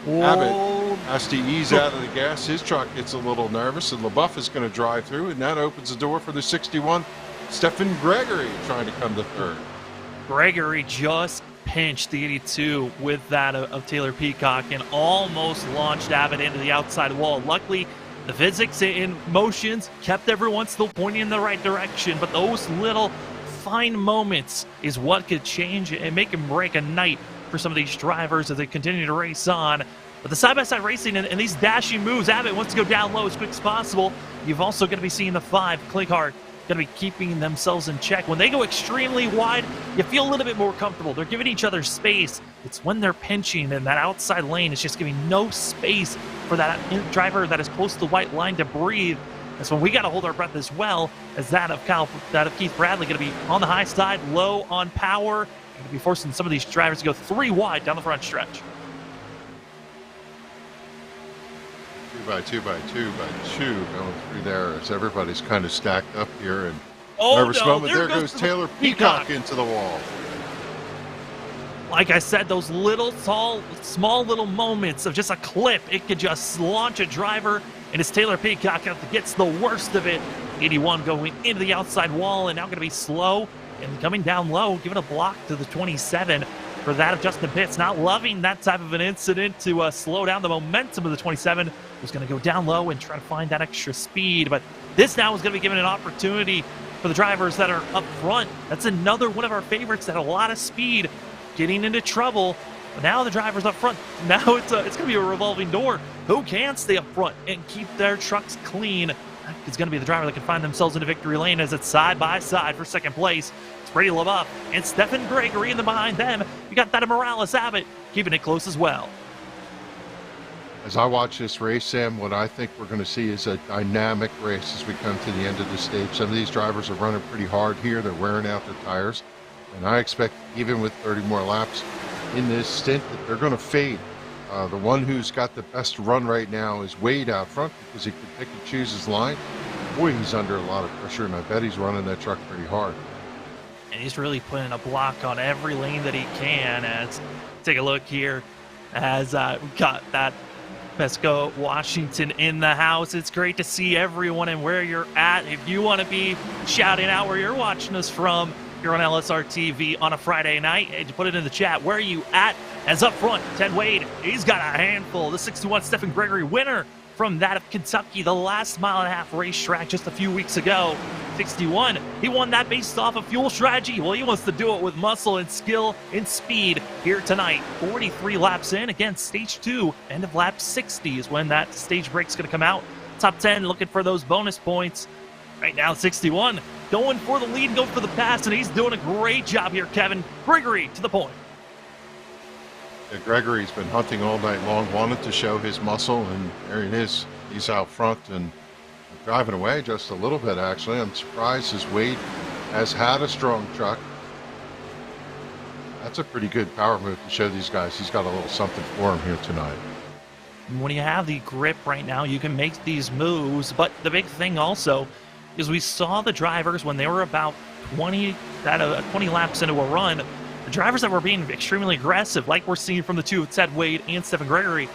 Whoa. Abbott has to ease out of the gas. His truck gets a little nervous, and LaBeouf is going to drive through, and that opens the door for the 61, Stephen Gregory, trying to come to 3rd. Gregory just pinched the 82 with that of Taylor Peacock and almost launched Abbott into the outside wall. Luckily, the physics in motions kept everyone still pointing in the right direction, but those little fine moments is what could change and make and break a night for some of these drivers as they continue to race on. But the side-by-side racing and these dashing moves, Abbott wants to go down low as quick as possible. You've also going to be seeing the 5, Clickhart, going to be keeping themselves in check. When they go extremely wide, you feel a little bit more comfortable. They're giving each other space. It's when they're pinching and that outside lane is just giving no space for that driver that is close to the white line to breathe. That's when we got to hold our breath as well, as that of Keith Bradley going to be on the high side, low on power. Going to be forcing some of these drivers to go 3 wide down the front stretch. 2 by 2 by 2 by 2 going through there as everybody's kind of stacked up here. And nervous moment. There goes Taylor Peacock into the wall. Like I said, those little small little moments of just a clip, it could just launch a driver, and it's Taylor Peacock that gets the worst of it. 81 going into the outside wall, and now going to be slow and coming down low, giving a block to the 27 for that of Justin Pitts. Not loving that type of an incident to slow down the momentum of the 27, who's going to go down low and try to find that extra speed. But this now is going to be given an opportunity for the drivers that are up front. That's another one of our favorites that had a lot of speed, getting into trouble. But now the drivers up front, now it's going to be a revolving door. Who can stay up front and keep their trucks clean? It's going to be the driver that can find themselves into victory lane as it's side by side for 2nd place. It's Brady LaBeouf and Stephen Gregory, and then behind them, you got that of Morales Abbott keeping it close as well. As I watch this race, Sam, what I think we're going to see is a dynamic race as we come to the end of the stage. Some of these drivers are running pretty hard here. They're wearing out their tires. And I expect, even with 30 more laps in this stint, that they're going to fade. The one who's got the best run right now is Wade out front because he can pick and choose his line. Boy, he's under a lot of pressure, and I bet he's running that truck pretty hard. And he's really putting a block on every lane that he can. As take a look here as we got that Mesco Washington in the house. It's great to see everyone and where you're at. If you want to be shouting out where you're watching us from, you're on LSRTV on a Friday night, and you put it in the chat. Where are you at? As up front, Ted Wade, he's got a handful. The 61 Stephen Gregory, winner from that of Kentucky, the last mile-and-a-half racetrack just a few weeks ago. 61, he won that based off of fuel strategy. Well, he wants to do it with muscle and skill and speed here tonight. 43 laps in, again, stage 2, end of lap 60 is when that stage break's going to come out. Top 10 looking for those bonus points. Right now, 61 going for the lead, going for the pass, and he's doing a great job here, Kevin. Gregory to the point. Yeah, Gregory's been hunting all night long, wanted to show his muscle, and there it is. He's out front and driving away just a little bit, actually. I'm surprised as Wade has had a strong truck. That's a pretty good power move to show these guys he's got a little something for him here tonight. When you have the grip right now, you can make these moves. But the big thing also is we saw the drivers when they were about 20 laps into a run, the drivers that were being extremely aggressive, like we're seeing from the two of Ted Wade and Stephen Gregory,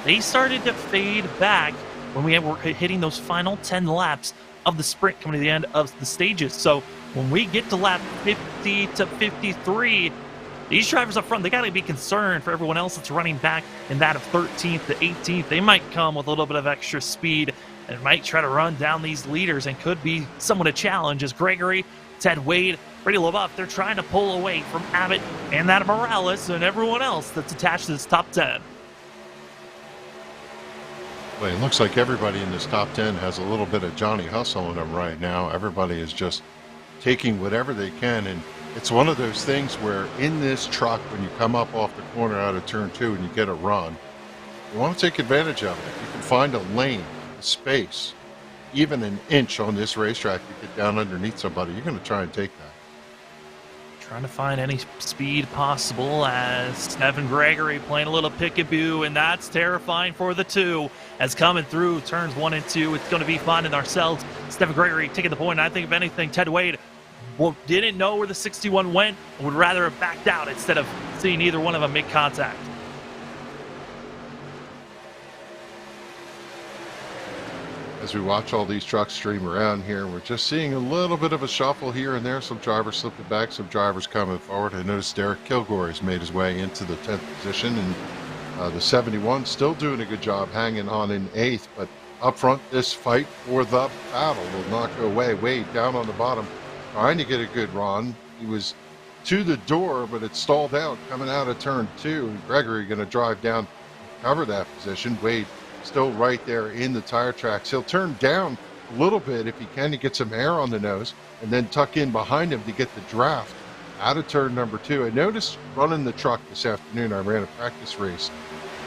they started to fade back when we were hitting those final 10 laps of the sprint coming to the end of the stages. So when we get to lap 50 to 53, these drivers up front, they got to be concerned for everyone else that's running back in that of 13th to 18th. They might come with a little bit of extra speed and might try to run down these leaders and could be somewhat a challenge as Gregory, Ted Wade, Brady LaBeouf, they're trying to pull away from Abbott and that of Morales and everyone else that's attached to this top 10. Well, it looks like everybody in this top 10 has a little bit of Johnny Hustle in them right now. Everybody is just taking whatever they can, and it's one of those things where in this truck, when you come up off the corner out of turn 2 and you get a run, you want to take advantage of it. If you can find a lane, a space, even an inch on this racetrack to get down underneath somebody, you're going to try and take that. Trying to find any speed possible as Stephen Gregory playing a little peekaboo, and that's terrifying for the two. As coming through turns 1 and 2, it's going to be finding ourselves. Stephen Gregory taking the point, and I think if anything, Ted Wade didn't know where the 61 went, would rather have backed out instead of seeing either one of them make contact. As we watch all these trucks stream around here, we're just seeing a little bit of a shuffle here and there. Some drivers slipping back, some drivers coming forward. I noticed Derek Kilgore has made his way into the 10th position, and the 71 still doing a good job hanging on in 8th. But up front, this fight for the battle will not go away. Wade down on the bottom, trying to get a good run. He was to the door, but it stalled out coming out of turn 2. And Gregory going to drive down, cover that position. Wade still right there in the tire tracks. He'll turn down a little bit if he can to get some air on the nose and then tuck in behind him to get the draft out of turn number 2. I noticed running the truck this afternoon, I ran a practice race,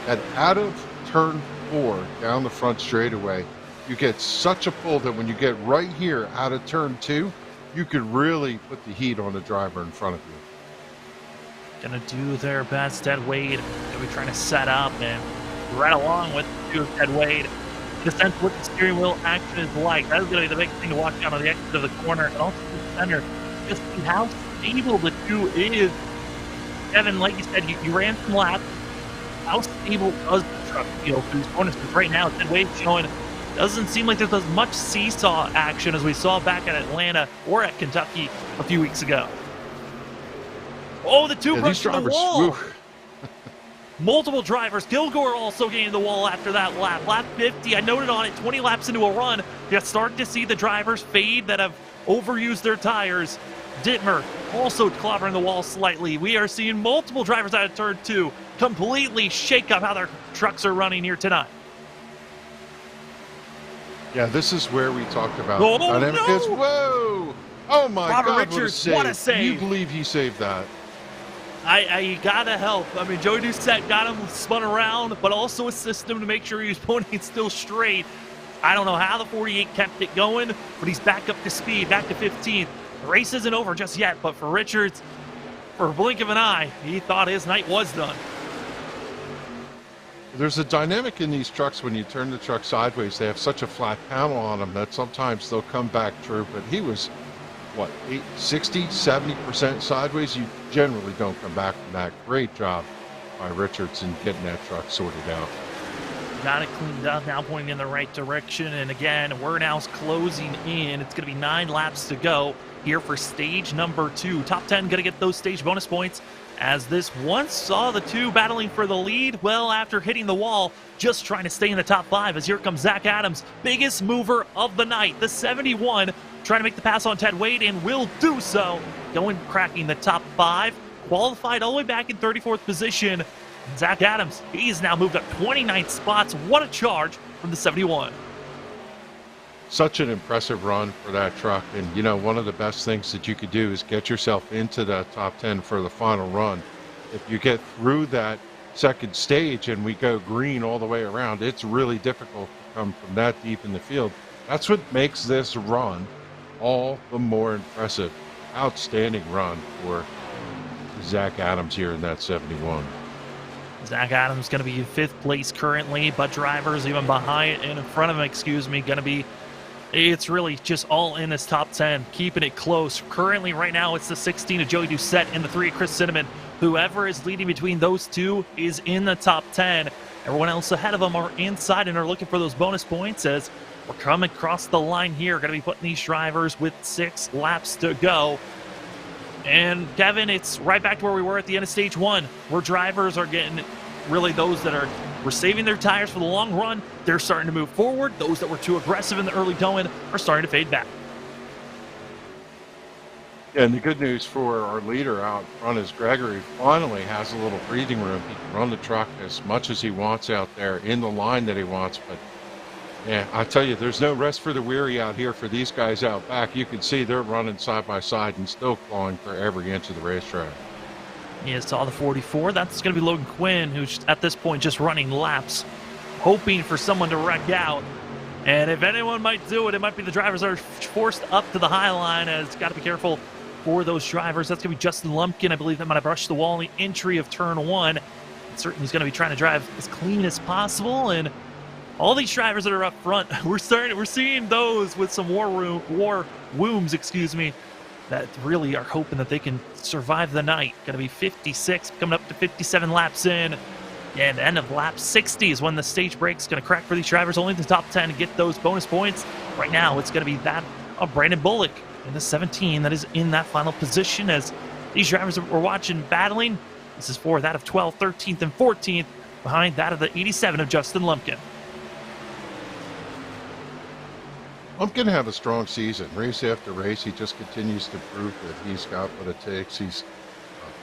that out of turn 4 down the front straightaway, you get such a pull that when you get right here out of turn 2, you could really put the heat on the driver in front of you. Gonna do their best. Ted Wade gonna be trying to set up and right along with Ted Wade. The sense what the steering wheel action is like. That is going to be the big thing to watch out on the exit of the corner and also the center. Just see how stable the two is. Evan, like you said, you ran some laps. How stable does the truck feel through these corners? Because right now, Ted Wade's showing doesn't seem like there's as much seesaw action as we saw back at Atlanta or at Kentucky a few weeks ago. Oh, the two brushed the wall. Whew. Multiple drivers. Kilgore also getting the wall after that lap. Lap 50, I noted on it, 20 laps into a run. You're starting to see the drivers fade that have overused their tires. Dittmer also clobbering the wall slightly. We are seeing multiple drivers out of turn 2 completely shake up how their trucks are running here tonight. Yeah, this is where we talked about dynamic hits. Whoa! Oh my Robert God, Richards, what a save. Can you believe he saved that? I gotta help. I mean, Joey Doucette got him spun around, but also assist him to make sure he was pulling it still straight. I don't know how the 48 kept it going, but he's back up to speed, back to 15th. The race isn't over just yet, but for Richards, for a blink of an eye, he thought his night was done. There's a dynamic in these trucks when you turn the truck sideways. They have such a flat panel on them that sometimes they'll come back true, but he was, what, 60, 70% sideways? You generally don't come back from that. Great job by Richards in getting that truck sorted out. Got it cleaned up, now pointing in the right direction. And again, we're now closing in. It's going to be 9 laps to go here for stage number 2. Top 10 going to get those stage bonus points, as this once saw the two battling for the lead. Well, after hitting the wall, just trying to stay in the top 5, as here comes Zach Adams, biggest mover of the night. The 71 trying to make the pass on Ted Wade and will do so, cracking the top 5, qualified all the way back in 34th position. Zach Adams, he's now moved up 29 spots. What a charge from the 71. Such an impressive run for that truck. And, you know, one of the best things that you could do is get yourself into the top 10 for the final run. If you get through that second stage and we go green all the way around, it's really difficult to come from that deep in the field. That's what makes this run all the more impressive. Outstanding run for Zach Adams here in that 71. Zach Adams going to be in 5th place currently, but drivers even behind and in front of him, excuse me, going to be, it's really just all in this top 10, keeping it close. Currently, right now, it's the 16 of Joey Doucette and the 3 of Chris Cinnamon. Whoever is leading between those two is in the top 10. Everyone else ahead of them are inside and are looking for those bonus points as we're coming across the line here. Going to be putting these drivers with 6 laps to go. And Kevin, it's right back to where we were at the end of stage 1, where drivers are getting, really those that were saving their tires for the long run, they're starting to move forward. Those that were too aggressive in the early going are starting to fade back. Yeah, and the good news for our leader out front is Gregory finally has a little breathing room. He can run the truck as much as he wants out there in the line that he wants. But yeah, I tell you, there's no rest for the weary out here for these guys out back. You can see they're running side by side and still clawing for every inch of the racetrack. You saw the 44. That's going to be Logan Quinn, who's at this point just running laps, hoping for someone to wreck out. And if anyone might do it, it might be the drivers that are forced up to the high line, as got to be careful for those drivers. That's going to be Justin Lumpkin. I believe that might have brushed the wall in the entry of turn 1. Certainly he's going to be trying to drive as clean as possible. And all these drivers that are up front, we're seeing those with some war wombs, excuse me, that really are hoping that they can survive the night. Going to be 56, coming up to 57 laps in. And end of lap 60 is when the stage break's going to crack for these drivers. Only the top 10 to get those bonus points. Right now, it's going to be that of Brandon Bullock in the 17 that is in that final position, as these drivers that we're watching battling. This is for that of 12th, 13th, and 14th, behind that of the 87 of Justin Lumpkin. Lumpkin had a strong season. Race after race, he just continues to prove that he's got what it takes. He's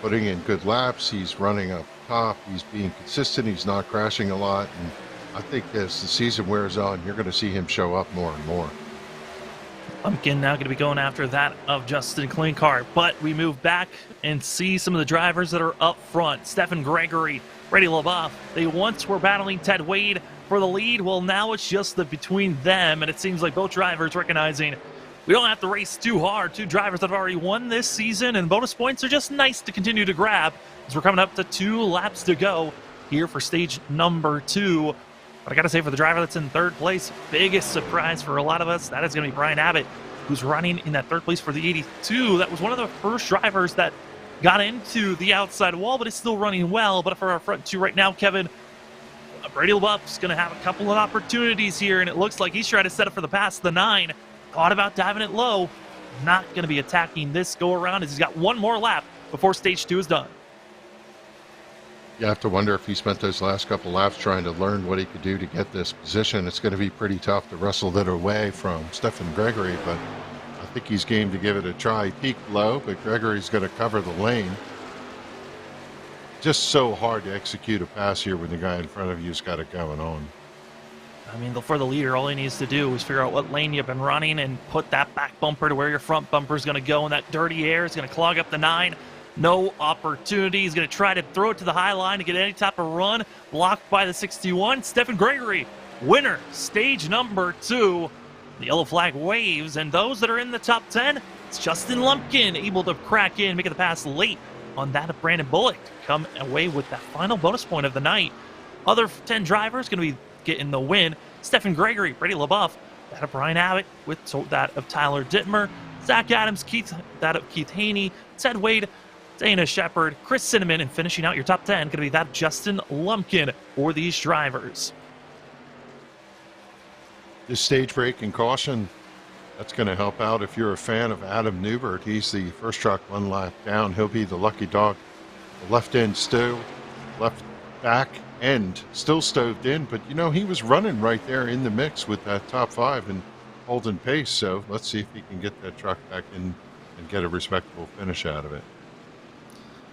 putting in good laps. He's running up top. He's being consistent. He's not crashing a lot. And I think as the season wears on, you're going to see him show up more and more. Lumpkin now going to be going after that of Justin Klinkart. But we move back and see some of the drivers that are up front. Stephen Gregory, Brady LaBeouf. They once were battling Ted Wade for the lead. Well, now it's just between them, and it seems like both drivers recognizing we don't have to race too hard. 2 drivers that have already won this season, and bonus points are just nice to continue to grab as we're coming up to 2 laps to go here for stage number 2. But I got to say, for the driver that's in 3rd place, biggest surprise for a lot of us, that is going to be Brian Abbott, who's running in that 3rd place for the 82. That was one of the first drivers that got into the outside wall, but it's still running well. But for our front 2 right now, Kevin, Brady LaBeouf's going to have a couple of opportunities here, and it looks like he's trying to set up for the pass, the 9. Thought about diving it low. Not going to be attacking this go-around, as he's got one more lap before stage 2 is done. You have to wonder if he spent those last couple laps trying to learn what he could do to get this position. It's going to be pretty tough to wrestle that away from Stephen Gregory, but I think he's game to give it a try. He peaked low, but Gregory's going to cover the lane. Just so hard to execute a pass here when the guy in front of you's got it going on. I mean, for the leader, all he needs to do is figure out what lane you've been running and put that back bumper to where your front bumper is going to go, and that dirty air is going to clog up the 9. No opportunity. He's going to try to throw it to the high line to get any type of run. Blocked by the 61. Stephen Gregory, winner, stage number 2. The yellow flag waves, and those that are in the top 10, it's Justin Lumpkin, able to crack in, making the pass late on that of Brandon Bullock to come away with that final bonus point of the night. Other 10 drivers going to be getting the win. Stephen Gregory, Brady LaBeouf, that of Brian Abbott, with that of Tyler Dittmer, Zach Adams, that of Keith Haney, Ted Wade, Dana Shepard, Chris Cinnamon, and finishing out your top 10 going to be that of Justin Lumpkin for these drivers. This stage break and caution, that's going to help out if you're a fan of Adam Newbert. He's the first truck 1 lap down. He'll be the lucky dog. The left end left back end still stoved in, but you know, he was running right there in the mix with that top 5 and holding pace. So let's see if he can get that truck back in and get a respectable finish out of it.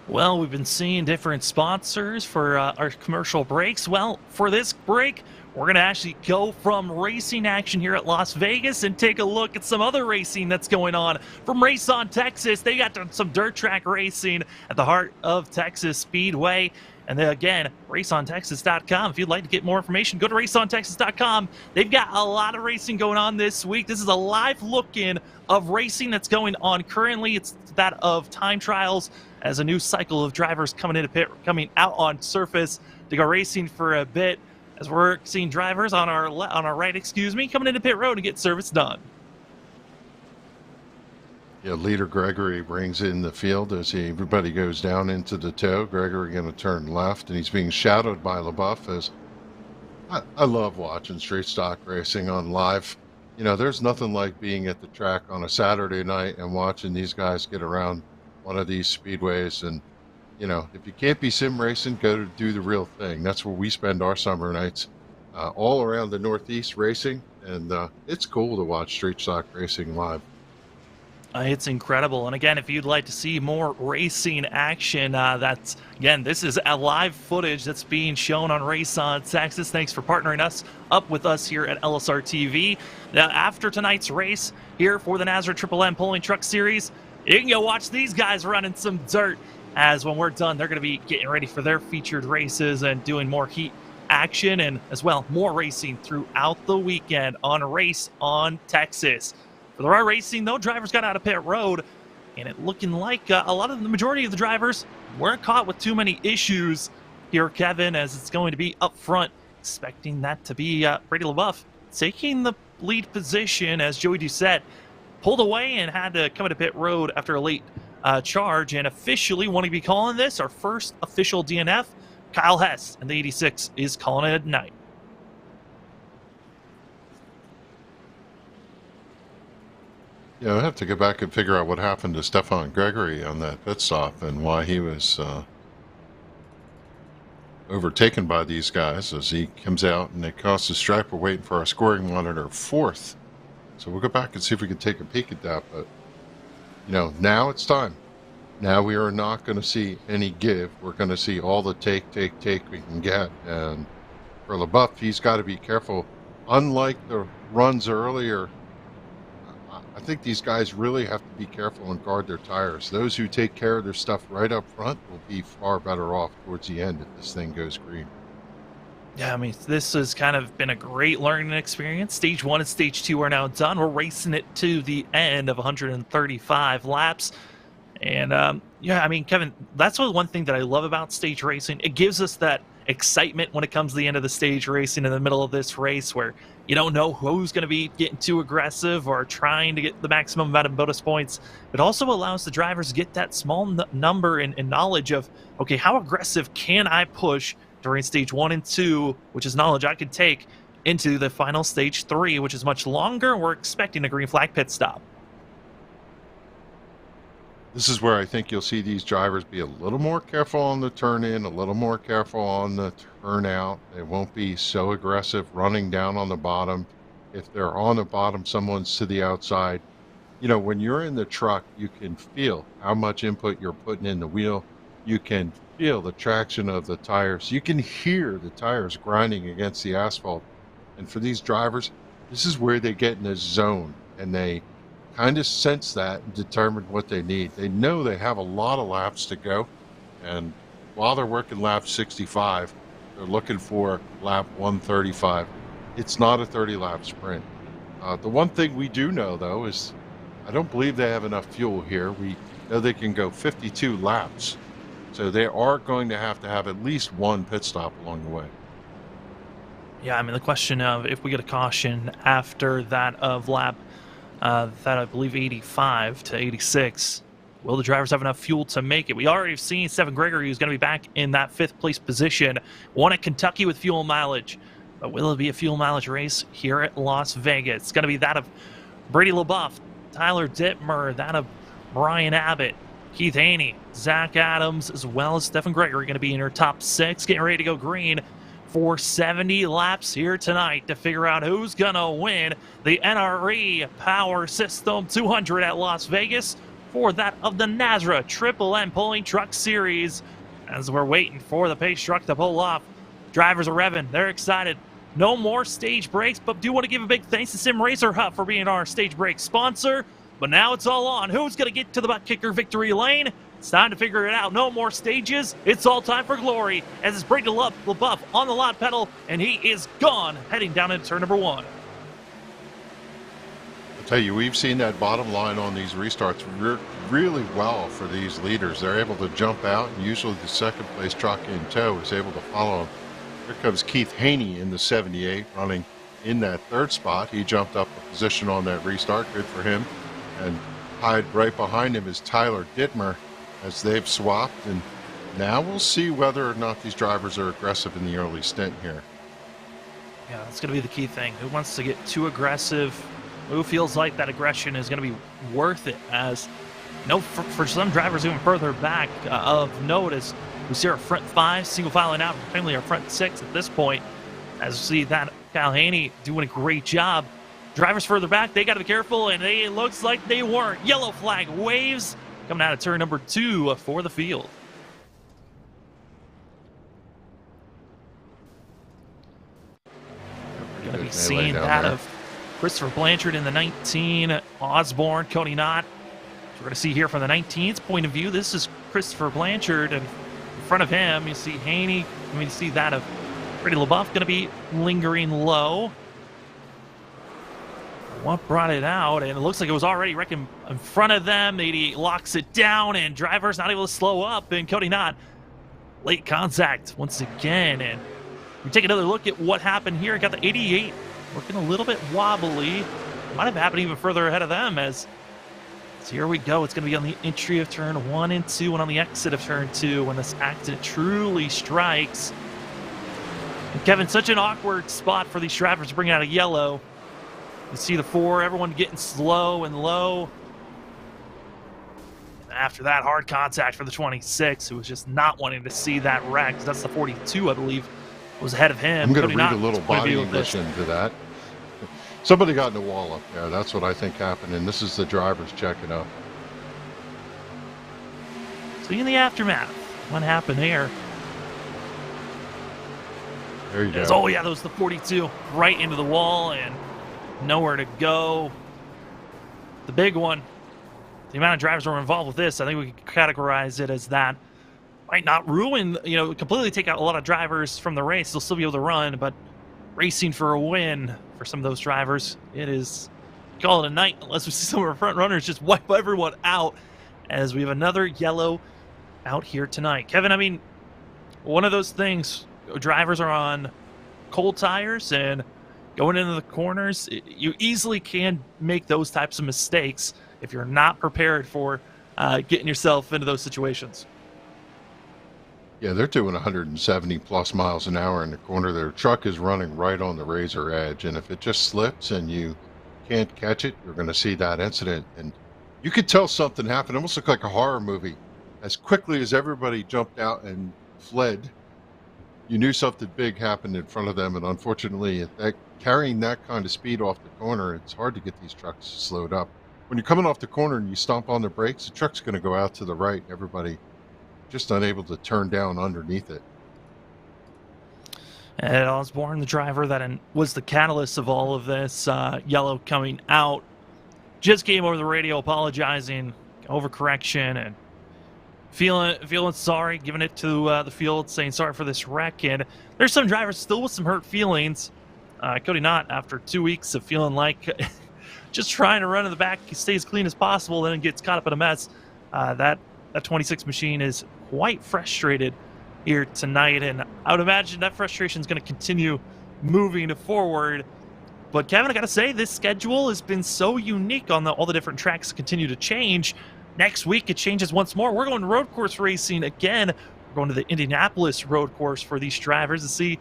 Well, we've been seeing different sponsors for our commercial breaks. Well, for this break, we're going to actually go from racing action here at Las Vegas and take a look at some other racing that's going on. From Race on Texas, they got some dirt track racing at the heart of Texas Speedway. And then again, raceontexas.com. If you'd like to get more information, go to raceontexas.com. They've got a lot of racing going on this week. This is a live look-in of racing that's going on currently. It's that of time trials as a new cycle of drivers coming into pit, coming out on surface to go racing for a bit, as we're seeing drivers on our right, coming into pit road to get service done. Yeah, leader Gregory brings in the field as everybody goes down into the toe. Gregory going to turn left, and he's being shadowed by LaBeouf. As I love watching straight stock racing on live. You know, there's nothing like being at the track on a Saturday night and watching these guys get around one of these speedways. And, you know, if you can't be sim racing, go to do the real thing. That's where we spend our summer nights, all around the Northeast racing. And it's cool to watch straight stock racing live. It's incredible. And again, if you'd like to see more racing action, this is a live footage that's being shown on Race on Texas. Thanks for partnering us up with us here at LSRTV. Now, after tonight's race here for the NASRA Triple M Pulling Truck Series, you can go watch these guys running some dirt, as when we're done, they're going to be getting ready for their featured races and doing more heat action, and as well, more racing throughout the weekend on Race on Texas. For the right racing, though, drivers got out of pit road, and it looking like the majority of the drivers weren't caught with too many issues here, Kevin, as it's going to be up front. Expecting that to be Brady LaBeouf taking the lead position, as Joey Doucette pulled away and had to come into pit road after a late charge, and officially want to be calling this our first official DNF. Kyle Hess and the 86 is calling it a night. Yeah, I have to go back and figure out what happened to Stefan Gregory on that pit stop and why he was overtaken by these guys as he comes out and they cost a stripe. We're waiting for our scoring monitor fourth. So we'll go back and see if we can take a peek at that. But, you know, now it's time. Now we are not going to see any give. We're going to see all the take we can get. And for LaBeouf, he's got to be careful. Unlike the runs earlier, I think these guys really have to be careful and guard their tires. Those who take care of their stuff right up front will be far better off towards the end if this thing goes green. Yeah, I mean, this has kind of been a great learning experience. Stage 1 and Stage 2 are now done. We're racing it to the end of 135 laps. And, yeah, I mean, Kevin, that's one thing that I love about stage racing. It gives us that excitement when it comes to the end of the stage racing in the middle of this race, where you don't know who's going to be getting too aggressive or trying to get the maximum amount of bonus points. It also allows the drivers to get that small number and knowledge of, okay, how aggressive can I push during stage 1 and 2, which is knowledge I could take into the final stage 3, which is much longer. We're expecting a green flag pit stop. This is where I think you'll see these drivers be a little more careful on the turn in, a little more careful on the turn out. They won't be so aggressive running down on the bottom. If they're on the bottom, someone's to the outside. You know, when you're in the truck, you can feel how much input you're putting in the wheel. You can feel the traction of the tires. You can hear the tires grinding against the asphalt. And for these drivers, this is where they get in a zone and they kind of sense that and determine what they need. They know they have a lot of laps to go, and while they're working lap 65, they're looking for lap 135. It's not a 30-lap sprint. The one thing we do know, though, is I don't believe they have enough fuel here. We know they can go 52 laps, so they are going to have at least one pit stop along the way. Yeah, I mean, the question of if we get a caution after that of lap that I believe 85 to 86. Will the drivers have enough fuel to make it? We already have seen Stephen Gregory, who's going to be back in that 5th place position, won at Kentucky with fuel mileage. But will it be a fuel mileage race here at Las Vegas? It's going to be that of Brady LaBeouf, Tyler Dittmer, that of Brian Abbott, Keith Haney, Zach Adams, as well as Stephen Gregory going to be in your top 6, getting ready to go green for 70 laps here tonight to figure out who's going to win the NRE Power System 200 at Las Vegas for that of the NASRA Triple M Pulling Truck Series. As we're waiting for the pace truck to pull off, drivers are revving. They're excited. No more stage breaks, but do want to give a big thanks to Sim Racer Hut for being our stage break sponsor. But now it's all on. Who's going to get to the butt kicker victory lane? It's time to figure it out. No more stages. It's all time for glory as it's Brady LaBeouf on the lot pedal, and he is gone, heading down into turn number 1. I tell you, we've seen that bottom line on these restarts really well for these leaders. They're able to jump out, and usually the second place truck in tow is able to follow them. Here comes Keith Haney in the 78 running in that third spot. He jumped up a position on that restart. Good for him. And tied right behind him is Tyler Dittmer as they've swapped. And now we'll see whether or not these drivers are aggressive in the early stint here. Yeah, that's going to be the key thing. Who wants to get too aggressive? Who feels like that aggression is going to be worth it? As for some drivers even further back of note, as we see our front five single filing out, family our front six at this point, as we see that Kyle Haney doing a great job. Drivers further back, they got to be careful, and it looks like they weren't. Yellow flag waves coming out of turn number 2 for the field. Going to be seeing that of Christopher Blanchard in the 19, Osborne, Cody Knott. We're going to see here from the 19's point of view, this is Christopher Blanchard, and in front of him, you see Haney. You see that of Freddie LaBeouf going to be lingering low. What brought it out? And it looks like it was already wrecking in front of them. 88 locks it down, and driver's not able to slow up. And Cody Knott, late contact once again. And we take another look at what happened here. Got the 88 looking a little bit wobbly. Might have happened even further ahead of them as so here we go. It's going to be on the entry of turn 1 and 2 and on the exit of turn 2 when this accident truly strikes. And Kevin, such an awkward spot for these drivers to bring out a yellow. You see the 4, everyone getting slow and low. And after that, hard contact for the 26, who was just not wanting to see that wreck. That's the 42, I believe, was ahead of him. I'm going to read a little body English into that. Somebody got in the wall up there. That's what I think happened, and this is the drivers checking up. So in the aftermath, what happened here? There you go. Oh, yeah, that was the 42 right into the wall and nowhere to go. The big one, the amount of drivers who were involved with this, I think we could categorize it as that. Might not ruin, completely take out a lot of drivers from the race. They'll still be able to run, but racing for a win for some of those drivers, it is, call it a night unless we see some of our front runners just wipe everyone out as we have another yellow out here tonight. Kevin, I mean, one of those things, drivers are on cold tires and going into the corners, you easily can make those types of mistakes if you're not prepared for getting yourself into those situations. Yeah, they're doing 170 plus miles an hour in the corner. Their truck is running right on the razor edge, and if it just slips and you can't catch it, you're going to see that incident. And you could tell something happened. It almost looked like a horror movie. As quickly as everybody jumped out and fled, you knew something big happened in front of them. And unfortunately, carrying that kind of speed off the corner, it's hard to get these trucks slowed up. When you're coming off the corner and you stomp on the brakes, the truck's going to go out to the right. Everybody just unable to turn down underneath it. Ed Osborne, the driver that was the catalyst of all of this, yellow coming out, just came over the radio apologizing, overcorrection, and feeling sorry, giving it to the field, saying sorry for this wreck. And there's some drivers still with some hurt feelings. Cody Knott, after 2 weeks of feeling like just trying to run in the back, he stays clean as possible, then gets caught up in a mess. That 26 machine is quite frustrated here tonight, and I would imagine that frustration is going to continue moving forward. But Kevin, I got to say, this schedule has been so unique on all the different tracks continue to change. Next week, it changes once more. We're going road course racing again. We're going to the Indianapolis road course for these drivers to see,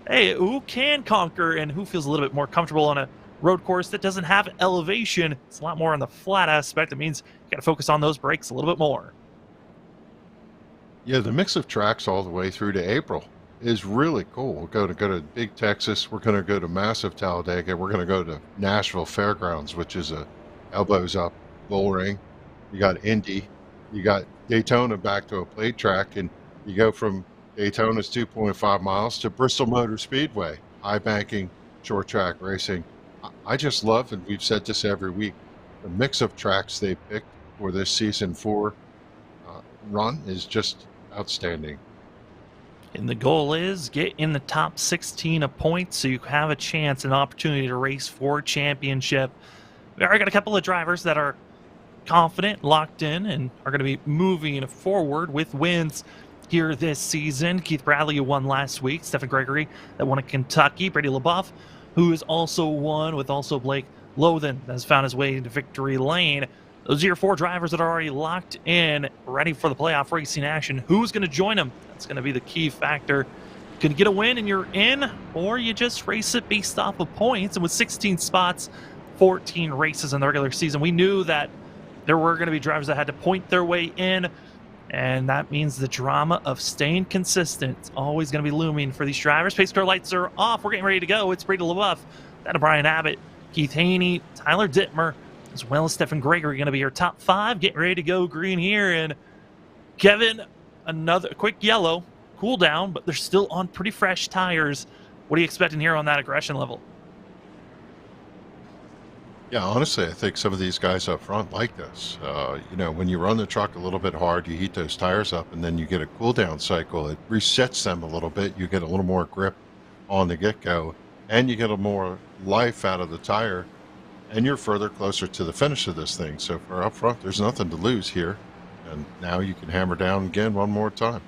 hey, who can conquer and who feels a little bit more comfortable on a road course that doesn't have elevation. It's a lot more on the flat aspect. It means you got to focus on those brakes a little bit more. Yeah, the mix of tracks all the way through to April is really cool. We're going to go to Big Texas. We're going to go to Massive Talladega. We're going to go to Nashville Fairgrounds, which is a elbows up bull ring. You got Indy. You got Daytona back to a plate track, and you go from Daytona's 2.5 miles to Bristol Motor Speedway, high banking, short track racing. I just love, and we've said this every week, the mix of tracks they picked for this season 4 run is just outstanding. And the goal is get in the top 16 of points so you have a chance, an opportunity to race for a championship. We already got a couple of drivers that are confident, locked in, and are going to be moving forward with wins here this season. Keith Bradley, who won last week. Stephen Gregory, that won at Kentucky. Brady LaBeouf, who has also won, with also Blake Lothan, that has found his way into victory lane. Those are your 4 drivers that are already locked in, ready for the playoff racing action. Who's going to join them? That's going to be the key factor. You can get a win and you're in, or you just race it based off of points. And with 16 spots, 14 races in the regular season, we knew that there were going to be drivers that had to point their way in, and that means the drama of staying consistent is always going to be looming for these drivers. Pace car lights are off. We're getting ready to go. It's Brady LaBeouf, then Brian Abbott, Keith Haney, Tyler Dittmer, as well as Stephen Gregory going to be your top 5. Getting ready to go green here. And Kevin, another quick yellow, cool down, but they're still on pretty fresh tires. What are you expecting here on that aggression level? Yeah, honestly, I think some of these guys up front like this. You know, when you run the truck a little bit hard, you heat those tires up, and then you get a cool down cycle. It resets them a little bit. You get a little more grip on the get-go, and you get a more life out of the tire, and you're further closer to the finish of this thing. So for up front, there's nothing to lose here, and now you can hammer down again one more time.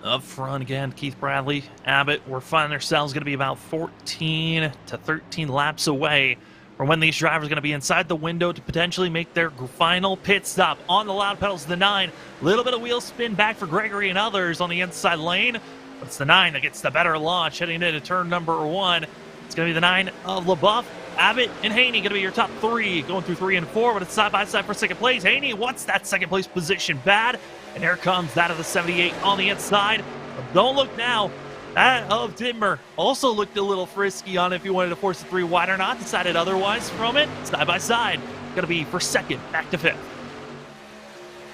Up front again, Keith Bradley, Abbott. We're finding ourselves going to be about 14 to 13 laps away from when these drivers are going to be inside the window to potentially make their final pit stop. On the loud pedals, the 9. Little bit of wheel spin back for Gregory and others on the inside lane. But it's the 9 that gets the better launch heading into turn number 1. It's going to be the 9 of LaBeouf. Abbott and Haney going to be your top 3, going through 3 and 4, but it's side by side for second place. Haney wants that second place position bad, and here comes that of the 78 on the inside. But don't look now. That of Dittmer also looked a little frisky on if you wanted to force the 3 wide or not. Decided otherwise from it. Side by side. Going to be for second, back to 5th.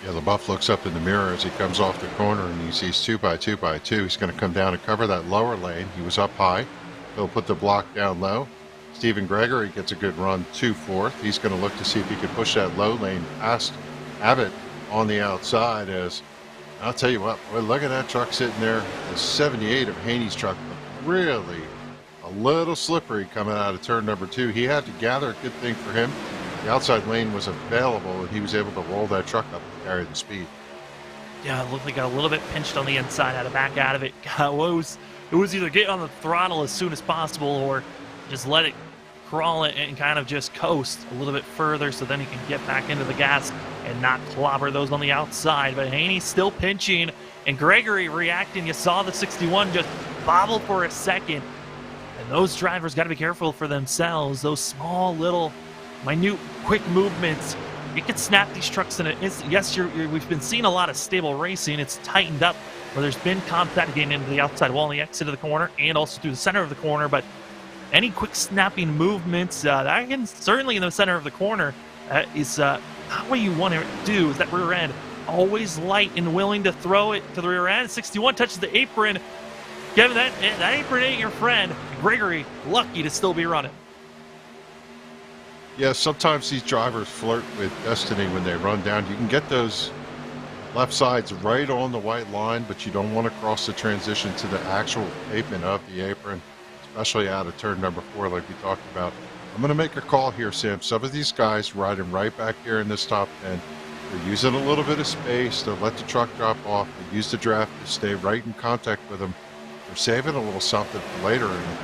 Yeah, LaBeouf looks up in the mirror as he comes off the corner, and he sees 2 by 2 by 2. He's going to come down and cover that lower lane. He was up high. He'll put the block down low. Stephen Gregory gets a good run to 4th. He's going to look to see if he can push that low lane past Abbott on the outside. As I'll tell you what, boy, look at that truck sitting there. The 78 of Haney's truck, really a little slippery coming out of turn number 2. He had to gather, a good thing for him. The outside lane was available, and he was able to roll that truck up and carry the speed. Yeah, it looked like got a little bit pinched on the inside, had to back out of it. It was either get on the throttle as soon as possible or just let it crawl it and kind of just coast a little bit further so then he can get back into the gas and not clobber those on the outside. But Haney's still pinching and Gregory reacting. You saw the 61 just bobble for a second. And those drivers got to be careful for themselves. Those small little minute quick movements, you could snap these trucks in an instant. Yes, we've been seeing a lot of stable racing. It's tightened up where there's been contact getting into the outside wall on the exit of the corner and also through the center of the corner. But any quick snapping movements, that can certainly in the center of the corner is not what you want to do. Is that rear end always light and willing to throw it to the rear end? 61 touches the apron. Kevin, that apron ain't your friend. Gregory, lucky to still be running. Yeah, sometimes these drivers flirt with destiny when they run down. You can get those left sides right on the white line, but you don't want to cross the transition to the actual pavement of the apron, especially out of turn number 4 like we talked about. I'm going to make a call here, Sam. Some of these guys riding right back here in this top 10, they're using a little bit of space to let the truck drop off. They use the draft to stay right in contact with them. They're saving a little something for later. And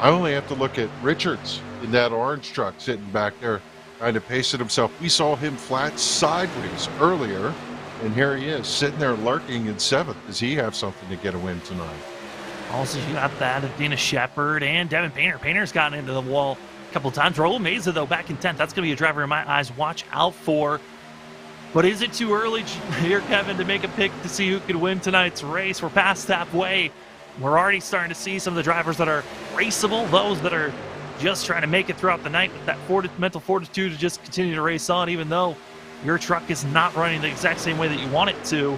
I only have to look at Richards in that orange truck sitting back there trying to pace it himself. We saw him flat sideways earlier, and here he is sitting there lurking in 7th. Does he have something to get a win tonight? Also, you got that of Dana Shepard and Devin Painter. Painter's gotten into the wall a couple times. Raul Meza, though, back in 10th. That's going to be a driver in my eyes. Watch out for. But is it too early here, Kevin, to make a pick to see who could win tonight's race? We're past halfway. We're already starting to see some of the drivers that are raceable, those that are just trying to make it throughout the night with that mental fortitude to just continue to race on, even though your truck is not running the exact same way that you want it to.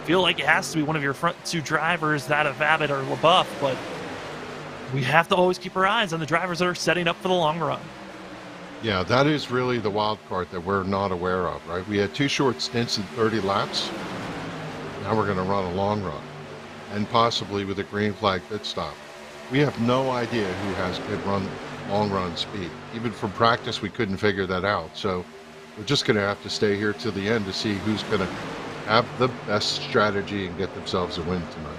Feel like it has to be one of your front 2 drivers, that of Abbott or LaBeouf, but we have to always keep our eyes on the drivers that are setting up for the long run. Yeah, that is really the wild card that we're not aware of, right? We had 2 short stints in 30 laps. Now we're going to run a long run, and possibly with a green flag pit stop. We have no idea who has good long run speed. Even from practice, we couldn't figure that out. So we're just going to have to stay here till the end to see who's going to have the best strategy and get themselves a win tonight.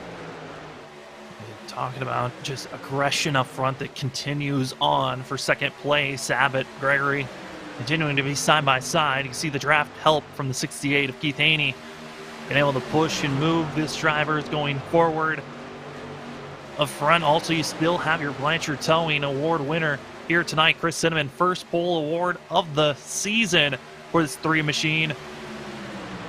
Talking about just aggression up front that continues on for second place. Abbott, Gregory continuing to be side by side. You see the draft help from the 68 of Keith Haney, been able to push and move this drivers going forward. Up front, also, you still have your Blanchard Towing Award winner here tonight, Chris Cinnamon, first pole award of the season for this 3 machine.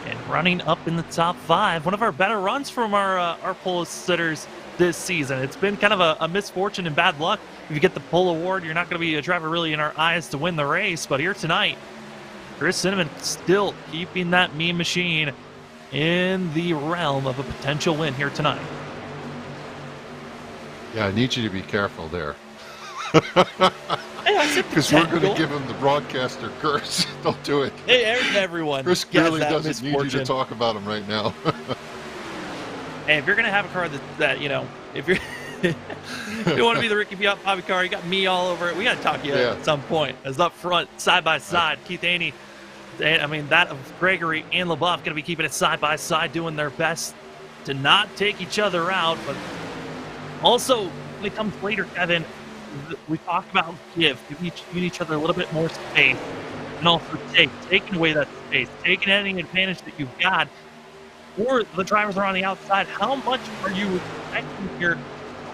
And running up in the top 5, one of our better runs from our pole sitters this season. It's been kind of a misfortune and bad luck. If you get the pole award, you're not going to be a driver really in our eyes to win the race. But here tonight, Chris Cinnamon still keeping that mean machine in the realm of a potential win here tonight. Yeah, I need you to be careful there. Hey, I said Because we're going to potential. give him the broadcaster curse. Don't do it. Hey, everyone Chris gets really that doesn't need you to misfortune. talk about him right now. Hey, if you're going to have a car that you know, if you're if you want to be the Ricky Bobby car, you got me all over it. We got to talk to you at some point. As up front, side by side, Keith Haney, I mean, that of Gregory and LaBeouf going to be keeping it side by side, doing their best to not take each other out. But also, when it comes later, Kevin, we talked about giving each other a little bit more space, and also taking away that space, taking any advantage that you've got. Or the drivers are on the outside. How much are you expecting your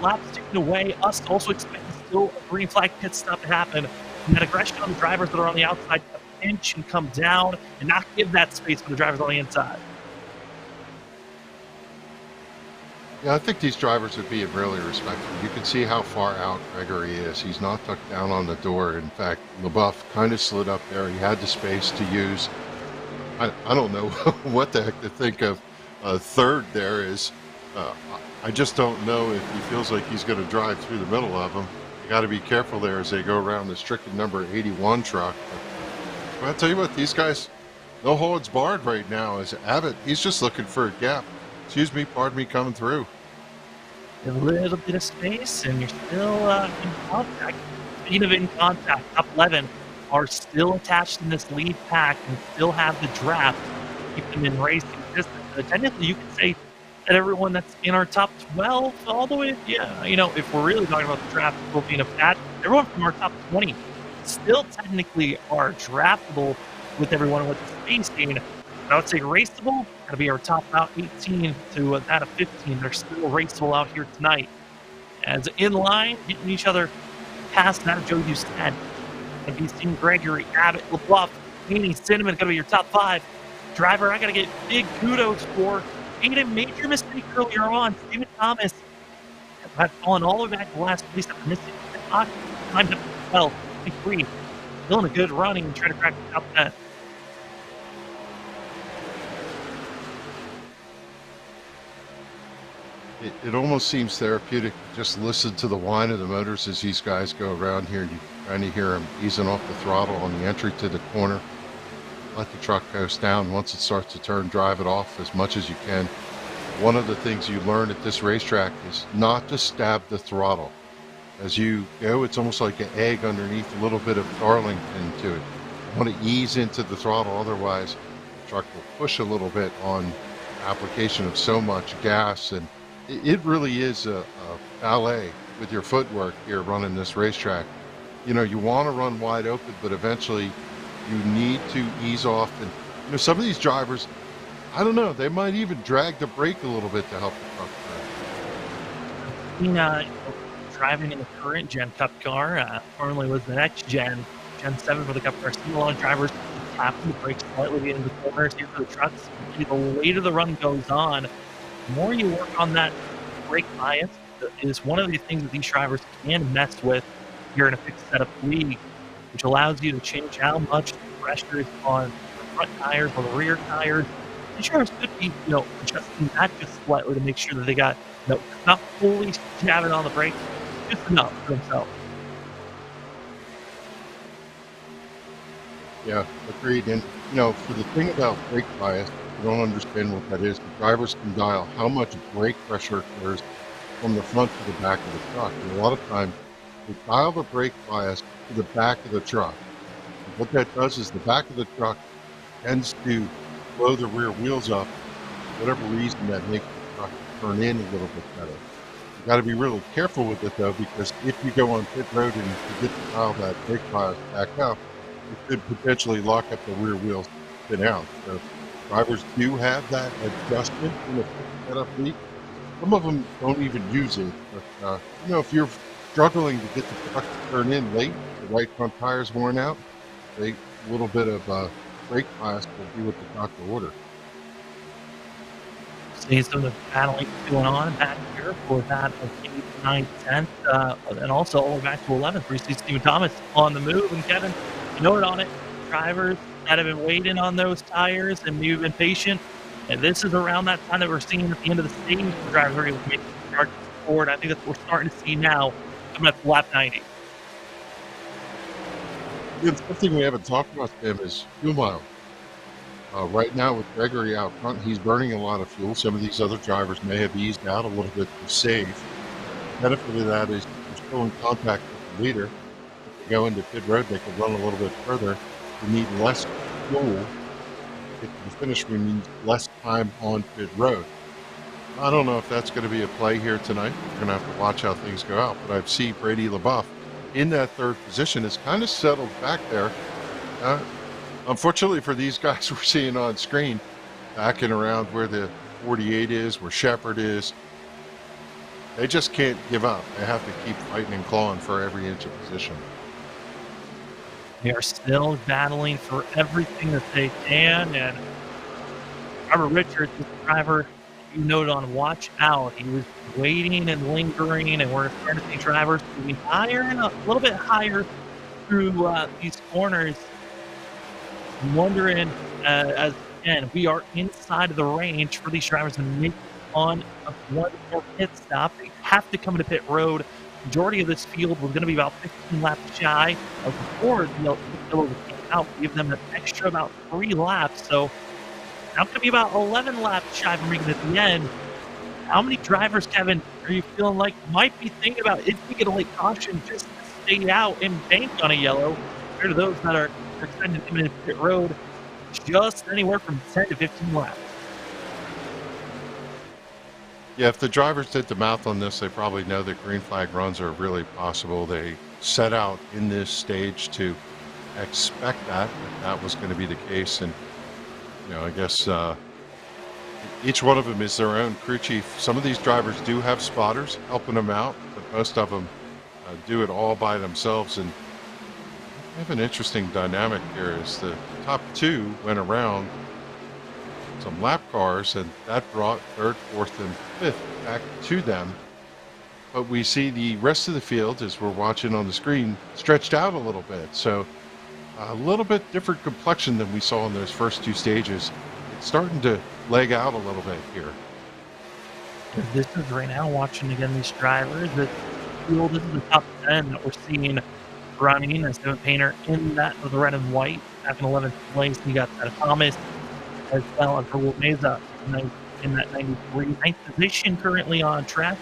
laps taken away? Us also expecting still a green flag pit stop to happen. And that aggression on the drivers that are on the outside to pinch and come down and not give that space for the drivers on the inside. Yeah, I think these drivers are being really respectful. You can see how far out Gregory is. He's not tucked down on the door. In fact, LaBeouf kind of slid up there. He had the space to use. I don't know what the heck to think of. Third there is, I just don't know if he feels like he's going to drive through the middle of them. You got to be careful there as they go around the stricken number 81 truck. But I'll tell you what, these guys, no holds barred right now. As Abbott, he's just looking for a gap. Excuse me, pardon me, coming through. A little bit of space, and you're still in contact. Speed of in contact, top 11 are still attached in this lead pack and still have the draft to keep them in racing distance. Technically, you can say that everyone that's in our top 12 all the way, you know, if we're really talking about the draft still being attached, everyone from our top 20 still technically are draftable with everyone with the space gain. But I would say raceable, got to be our top out 18 to that of 15. They're still raceable out here tonight. As in line, hitting each other past that of Joe Husted. Going to be seeing Gregory, Abbott, LaBeouf, Haney, Cinnamon, going to be your top 5. Driver, I got to get big kudos for. Made a major mistake earlier on. Steven Thomas had fallen all the way back to last place after missing the clock. Climbed up to 12, 23. Still in a good running and trying to crack the top 10. It almost seems therapeutic to just listen to the whine of the motors as these guys go around here. You kind of hear them easing off the throttle on the entry to the corner. Let the truck coast down. Once it starts to turn, drive it off as much as you can. One of the things you learn at this racetrack is not to stab the throttle. As you go, it's almost like an egg underneath a little bit of Darlington to it. You want to ease into the throttle, otherwise the truck will push a little bit on application of so much gas. And it really is a ballet with your footwork here running this racetrack. You know, you want to run wide open, but eventually you need to ease off. And you know, some of these drivers, I don't know, they might even drag the brake a little bit to help the truck turn. Driving in the current Gen Cup car, formerly was the next Gen 7 for the Cup car. See a lot of drivers tapping the brakes slightly into the corners here for the trucks. The later the run goes on, the more you work on that brake bias is one of the things that these drivers can mess with here in a fixed setup league, which allows you to change how much the pressure is on the front tires or the rear tires. These drivers could be, adjusting that just slightly to make sure that they got, not fully jabbing on the brakes, just enough for themselves. Yeah, agreed. And, for the thing about brake bias, if you don't understand what that is, the drivers can dial how much brake pressure occurs from the front to the back of the truck. And a lot of times, they dial the brake bias to the back of the truck. And what that does is the back of the truck tends to blow the rear wheels up. For whatever reason, that makes the truck turn in a little bit better. You got to be really careful with it though, because if you go on pit road and forget to dial that brake bias back up, you could potentially lock up the rear wheels and spin out. So drivers do have that adjustment in the setup leak. Some of them don't even use it, but if you're struggling to get the truck to turn in late, the right front tire's worn out, a little bit of brake bias will do what the doctor ordered. Seeing some of the battling going on back here for that of 8th, 9th, 10th, and also all the way back to 11th. We see Stephen Thomas on the move, and Kevin, you noted on it, drivers that have been waiting on those tires and maybe been patient. And this is around that time that we're seeing at the end of the stage, the drivers are able to make the start forward. I think that's what we're starting to see now coming up to lap 90. Something we haven't talked about, Tim, is fuel mileage. Right now with Gregory out front, he's burning a lot of fuel. Some of these other drivers may have eased out a little bit to save. The benefit of that is you're still in contact with the leader. If they go into pit road, they can run a little bit further. You need less fuel. If the finish means less time on pit road. I don't know if that's going to be a play here tonight. We're going to have to watch how things go out. But I see Brady LaBeouf in that third position is kind of settled back there. Unfortunately for these guys we're seeing on screen, backing around where the 48 is, where Shepard is, they just can't give up. They have to keep fighting and clawing for every inch of position. They are still battling for everything that they can, and Robert Richards, this driver, you noted on watch out. He was waiting and lingering, and we're starting to see drivers moving higher and a little bit higher through these corners. I'm wondering, as again, we are inside of the range for these drivers to make on one more pit stop. They have to come into pit road. Majority of this field was going to be about 15 laps shy of before the yellow came out. Give them an extra about 3 laps. So now it's going to be about 11 laps shy from making it at the end. How many drivers, Kevin, are you feeling like might be thinking about if we get a late caution just to stay out and bank on a yellow compared to those that are extended into pit road just anywhere from 10 to 15 laps? Yeah, if the drivers did the math on this, they probably know that green flag runs are really possible. They set out in this stage to expect that was going to be the case. And, I guess each one of them is their own crew chief. Some of these drivers do have spotters helping them out, but most of them do it all by themselves. And I have an interesting dynamic here is the top 2 went around some lap cars, and that brought 3rd, 4th, and 5th back to them. But we see the rest of the field, as we're watching on the screen, stretched out a little bit. So a little bit different complexion than we saw in those first 2 stages. It's starting to leg out a little bit here. This is right now watching again these drivers. This is the top 10 that we're seeing running as Devin Painter in that with the red and white. Back in 11th place, you got Thomas as well as Raul Meza in that 93. 9th position currently on track.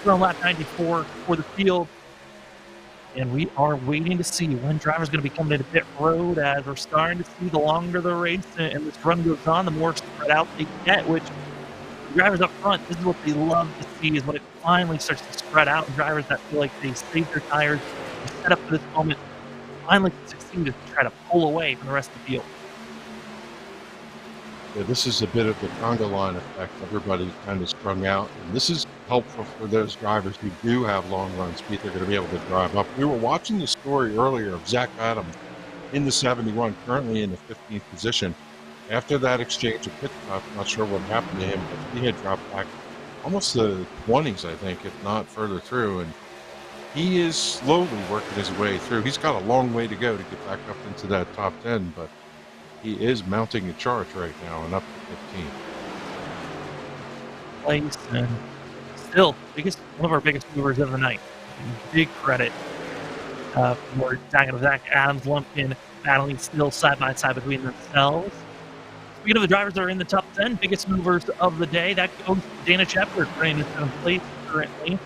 We're on lap 94 for the field. And we are waiting to see when drivers going to be coming into pit road, as we're starting to see the longer the race and this run goes on, the more spread out they get, which drivers up front, this is what they love to see, is when it finally starts to spread out, and drivers that feel like they saved their tires, set up for this moment, finally succeed to try to pull away from the rest of the field. Yeah, this is a bit of the conga line effect. Everybody's kind of sprung out, and this is helpful for those drivers who do have long run speed. They're going to be able to drive up. We were watching the story earlier of Zach Adams in the 71, currently in the 15th position. After that exchange of pit stop, I'm not sure what happened to him, but he had dropped back almost the 20s, I think, if not further through, and he is slowly working his way through. He's got a long way to go to get back up into that top 10, but he is mounting a charge right now and up to 15. Place and still one of our biggest movers of the night. Big credit for Zach Adams, Lumpkin battling still side by side between themselves. Speaking of the drivers that are in the top 10 biggest movers of the day, that goes to Dana Shepard, running in 7th place currently.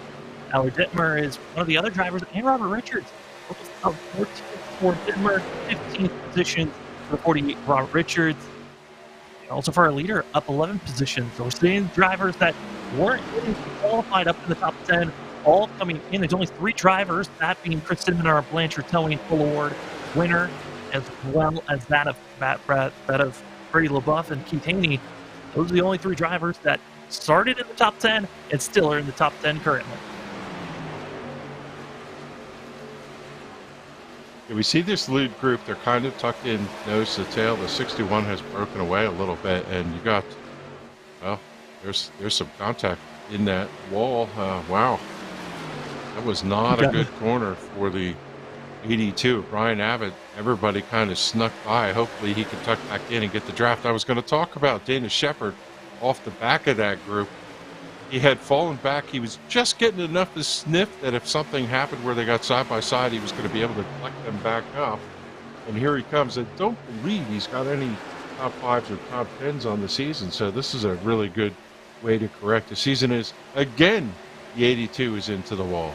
Tyler Dittmer is one of the other drivers, and Robert Richards. Both up 14th for Dittmer, 15th position for the 48 Robert Richards. And also for our leader, up 11 positions. So we're seeing drivers that weren't getting qualified up in the top 10, all coming in. There's only 3 drivers, that being Chris Cinnamon, our Blanchard Towing Full Award winner, as well as that of Brady LaBeouf and Keith Haney. Those are the only 3 drivers that started in the top 10 and still are in the top 10 currently. Yeah, we see this lead group. They're kind of tucked in nose to tail. The 61 has broken away a little bit, and you got, well, there's some contact in that wall. Wow. That was not a good corner for the 82. Brian Abbott, everybody kind of snuck by. Hopefully he can tuck back in and get the draft. I was going to talk about Dana Shepard off the back of that group. He had fallen back. He was just getting enough to sniff that if something happened where they got side by side, he was going to be able to collect them back up. And here he comes. I don't believe he's got any top 5s or top 10s on the season. So this is a really good way to correct the season. Is again, the 82 is into the wall.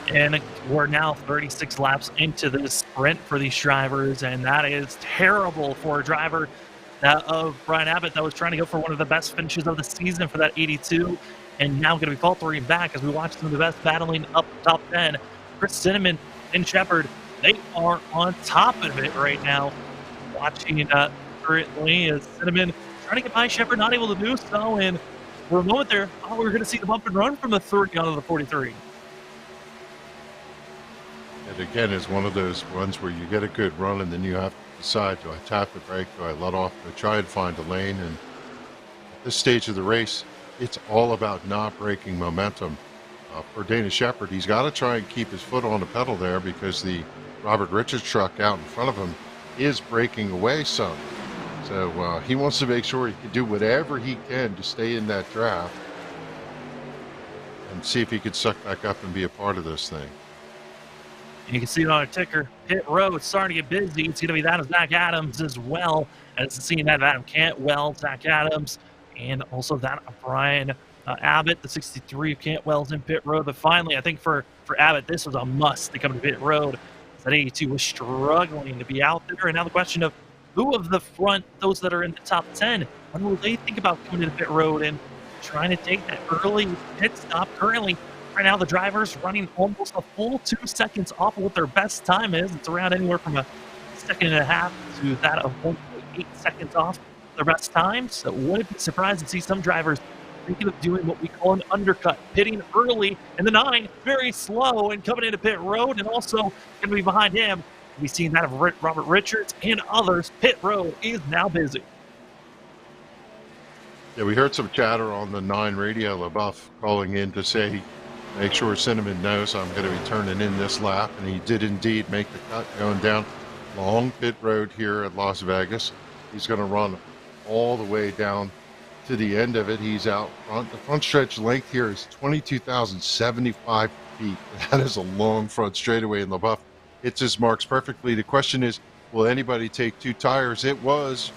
And we're now 36 laps into this sprint for these drivers, and that is terrible for a driver of Brian Abbott that was trying to go for one of the best finishes of the season for that 82, and now going to be faltering back as we watch some of the best battling up the top 10. Chris Cinnamon and Shepard, they are on top of it right now. Watching currently as Cinnamon trying to get by Shepard, not able to do so, and for a moment there, I thought we were going to see the bump and run from the 30 onto the 43. And again, it's one of those runs where you get a good run and then you have to decide, do I tap the brake, do I let off, do I try and find a lane? And at this stage of the race, it's all about not breaking momentum. For Dana Shepard, he's got to try and keep his foot on the pedal there because the Robert Richards truck out in front of him is breaking away some. So he wants to make sure he can do whatever he can to stay in that draft and see if he could suck back up and be a part of this thing. You can see it on a ticker. Pit road starting to get busy. It's going to be that of Zach Adams as well as seeing that of Adam Cantwell, Zach Adams, and also that of Brian Abbott, the 63 of Cantwell's in pit road. But finally, I think for Abbott, this was a must to come to pit road. That 82 was struggling to be out there. And now the question of who of the front, those that are in the top 10, when will they think about coming to pit road and trying to take that early pit stop? Currently, right now, the driver's running almost a full 2 seconds off of what their best time is. It's around anywhere from a 1.5 seconds to that of 1.8 seconds off their best time. So wouldn't be surprised to see some drivers thinking of doing what we call an undercut, pitting early in the 9, very slow, and coming into pit road, and also going to be behind him. We've seen that of Robert Richards and others. Pit road is now busy. Yeah, we heard some chatter on the 9 radio. LaBeouf calling in to say, make sure Cinnamon knows I'm going to be turning in this lap. And he did indeed make the cut going down long pit road here at Las Vegas. He's going to run all the way down to the end of it. He's out front. The front stretch length here is 22,075 feet. That is a long front straightaway, and LaBeouf hits his marks perfectly. The question is, will anybody take 2 tires? It was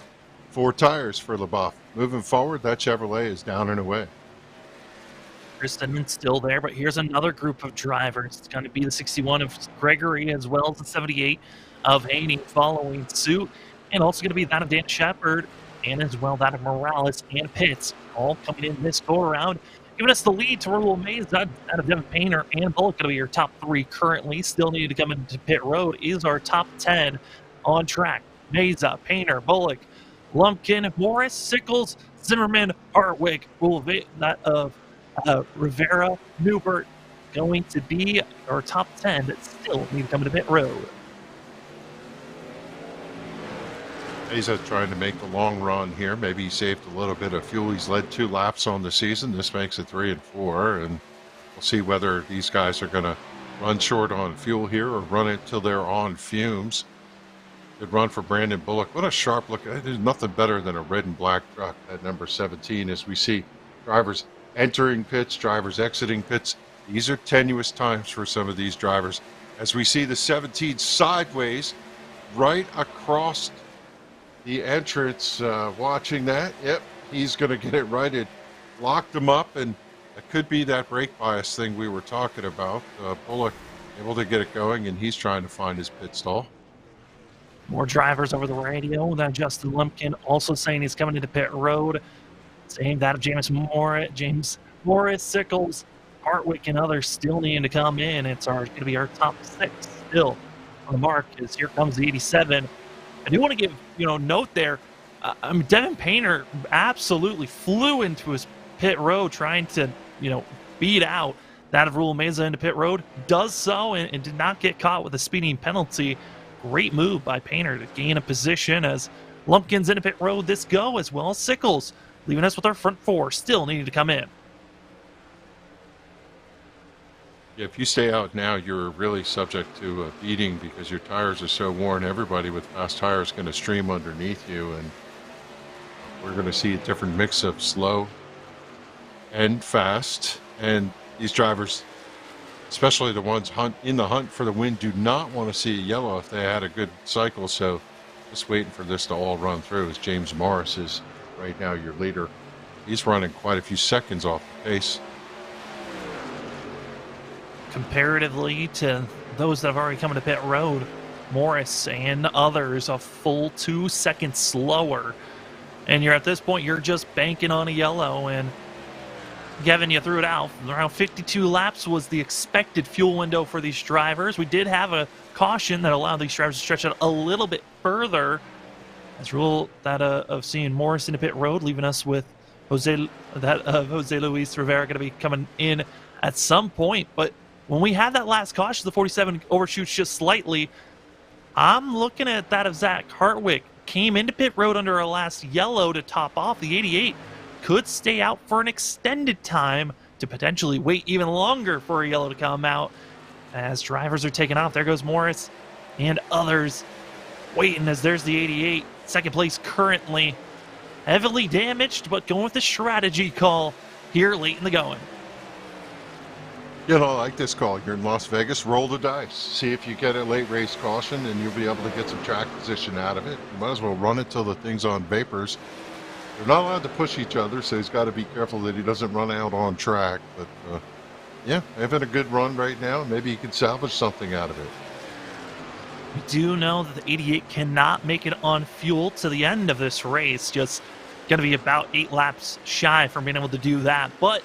4 tires for LaBeouf. Moving forward, that Chevrolet is down and away. Kristenman's still there, but here's another group of drivers. It's going to be the 61 of Gregory as well as the 78 of Haney following suit, and also going to be that of Dan Shepard and as well that of Morales and Pitts, all coming in this go-around, giving us the lead to Raul Meza. That of Devin Painter and Bullock going to be your top 3 currently. Still needed to come into pit road is our top 10 on track. Meza, Painter, Bullock, Lumpkin, Morris, Sickles, Zimmerman, Hartwig, that of Rivera, Newbert going to be our top 10 that still need to come into pit road. Meza trying to make the long run here. Maybe he saved a little bit of fuel. He's led 2 laps on the season. This makes it 3 and 4, and we'll see whether these guys are going to run short on fuel here or run it till they're on fumes. Good run for Brandon Bullock. What a sharp look. There's nothing better than a red and black truck at number 17 as we see drivers entering pits, drivers exiting pits. These are tenuous times for some of these drivers. As we see the 17 sideways right across the entrance, watching that. Yep, he's going to get it right. It locked him up, and It could be that brake bias thing we were talking about. Bullock able to get it going, and he's trying to find his pit stall. More drivers over the radio. Then Justin Lumpkin also saying he's coming into pit road. Saying that of James Morris, Sickles, Hartwick, and others still needing to come in. It's going to be our top 6 still on the mark. As here comes the 87. I do want to give note there. Devin Painter absolutely flew into his pit road trying to beat out that of Rule Meza into pit road. Does so and did not get caught with a speeding penalty. Great move by Painter to gain a position as Lumpkin's into pit road this go, as well as Sickles, leaving us with our front 4 still needing to come in. Yeah, if you stay out now, you're really subject to a beating because your tires are so worn. Everybody with fast tires is going to stream underneath you, and we're going to see a different mix of slow and fast. And these drivers, especially the ones in the hunt for the win, do not want to see a yellow if they had a good cycle. So just waiting for this to all run through, as James Morris is right now your leader. He's running quite a few seconds off the pace. Comparatively to those that have already come into pit road, Morris and others a full 2 seconds slower. And you're at this point, you're just banking on a yellow. And Kevin, you threw it out. Around 52 laps was the expected fuel window for these drivers. We did have a caution that allowed these drivers to stretch out a little bit further. That's rule that of seeing Morris into pit road, leaving us with Jose Luis Rivera going to be coming in at some point. But when we had that last caution, the 47 overshoots just slightly. I'm looking at that of Zach Hartwick. Came into pit road under our last yellow to top off. The 88 could stay out for an extended time to potentially wait even longer for a yellow to come out. As drivers are taking off, there goes Morris and others waiting, as there's the 88. Second place currently. Heavily damaged, but going with the strategy call here late in the going. I like this call. You're in Las Vegas, roll the dice. See if you get a late race caution, and you'll be able to get some track position out of it. You might as well run it till the thing's on vapors. They're not allowed to push each other, so he's got to be careful that he doesn't run out on track. But, yeah, having a good run right now. Maybe he can salvage something out of it. We do know that the 88 cannot make it on fuel to the end of this race. Just going to be about 8 laps shy from being able to do that. But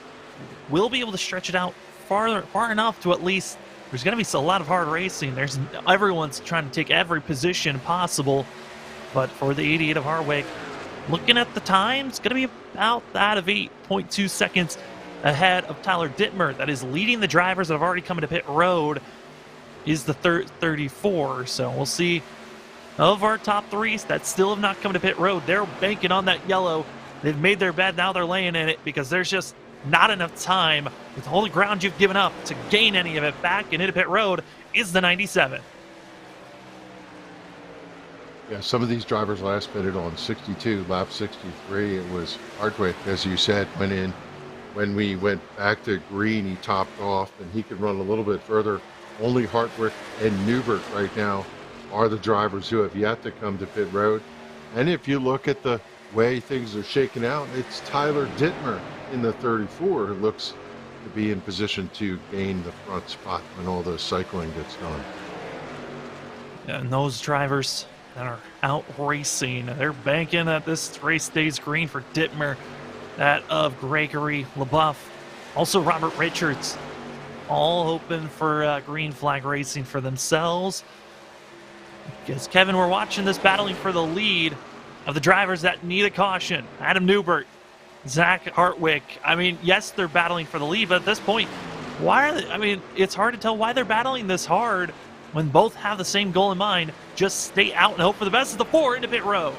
we'll be able to stretch it out far enough to at least, there's going to be a lot of hard racing. Everyone's trying to take every position possible. But for the 88 of Hartwick, looking at the time, it's going to be about that of 8.2 seconds ahead of Tyler Dittmer. That is leading the drivers that have already come into pit road, is the 34. So we'll see. Of our top 3s that still have not come to pit road, they're banking on that yellow. They've made their bed, now they're laying in it, because there's just not enough time with all the ground you've given up to gain any of it back. And into pit road is the 97. Yeah, some of these drivers last pitted on 62, lap 63. It was Hardwick, as you said, went in. When we went back to green, he topped off, and he could run a little bit further. Only Hartwick and Newbert right now are the drivers who have yet to come to pit road. And if you look at the way things are shaking out, it's Tyler Dittmer in the 34 who looks to be in position to gain the front spot when all the cycling gets done. And those drivers that are out racing, they're banking that this race stays green for Dittmer, that of Gregory LaBeouf, also Robert Richards, all hoping for green flag racing for themselves. Because, Kevin, we're watching this battling for the lead of the drivers that need a caution. Adam Newbert, Zach Hartwick. I mean, yes, they're battling for the lead, but at this point, why are they, I mean, it's hard to tell why they're battling this hard when both have the same goal in mind. Just stay out and hope for the best of the 4 into pit road.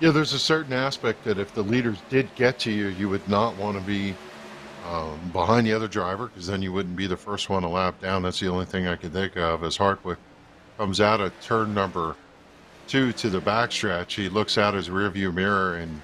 Yeah, there's a certain aspect that if the leaders did get to you, you would not want to be behind the other driver, because then you wouldn't be the first one a lap down. That's the only thing I can think of as Hartwick comes out of turn number 2 to the backstretch. He looks out his rearview mirror, and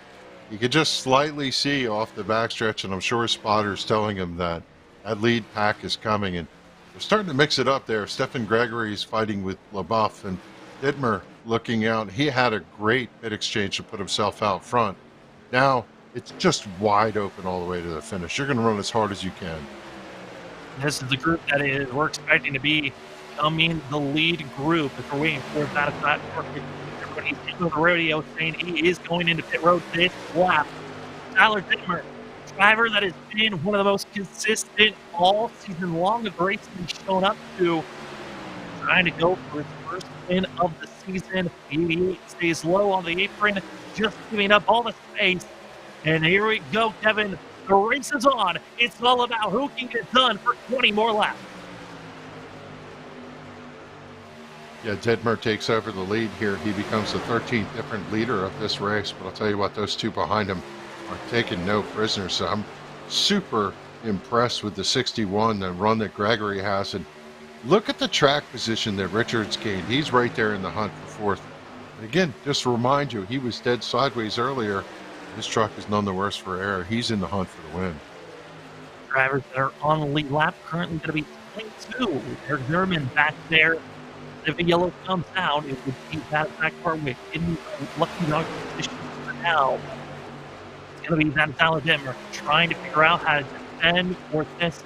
you could just slightly see off the backstretch, and I'm sure his spotter's telling him that that lead pack is coming, and they're starting to mix it up there. Stephen Gregory's fighting with LaBeouf, and Dittmer looking out. He had a great pit exchange to put himself out front. Now it's just wide open all the way to the finish. You're going to run as hard as you can. This is the group that we're expecting to be coming the lead group as we're waiting for that everybody's into the rodeo saying he is going into pit road this lap. Tyler Dittmer, driver that has been one of the most consistent all season long of racing he's shown up to, trying to go for his first win of the season. 88 stays low on the apron, just giving up all the space. And here we go, Kevin. The race is on. It's all about who can get done for 20 more laps. Yeah, Dittmer takes over the lead here. He becomes the 13th different leader of this race. But I'll tell you what, those two behind him are taking no prisoners. So I'm super impressed with the 61, the run that Gregory has. And look at the track position that Richards gained. He's right there in the hunt for fourth. And again, just to remind you, he was dead sideways earlier. His truck is none the worse for air. He's in the hunt for the win. Drivers that are on the lead lap currently going to be 22. Eric Zimmerman back there. If the yellow comes down, it would be that Hardwick in lucky dog position for now. It's going to be that Tyler Dittmer trying to figure out how to defend for this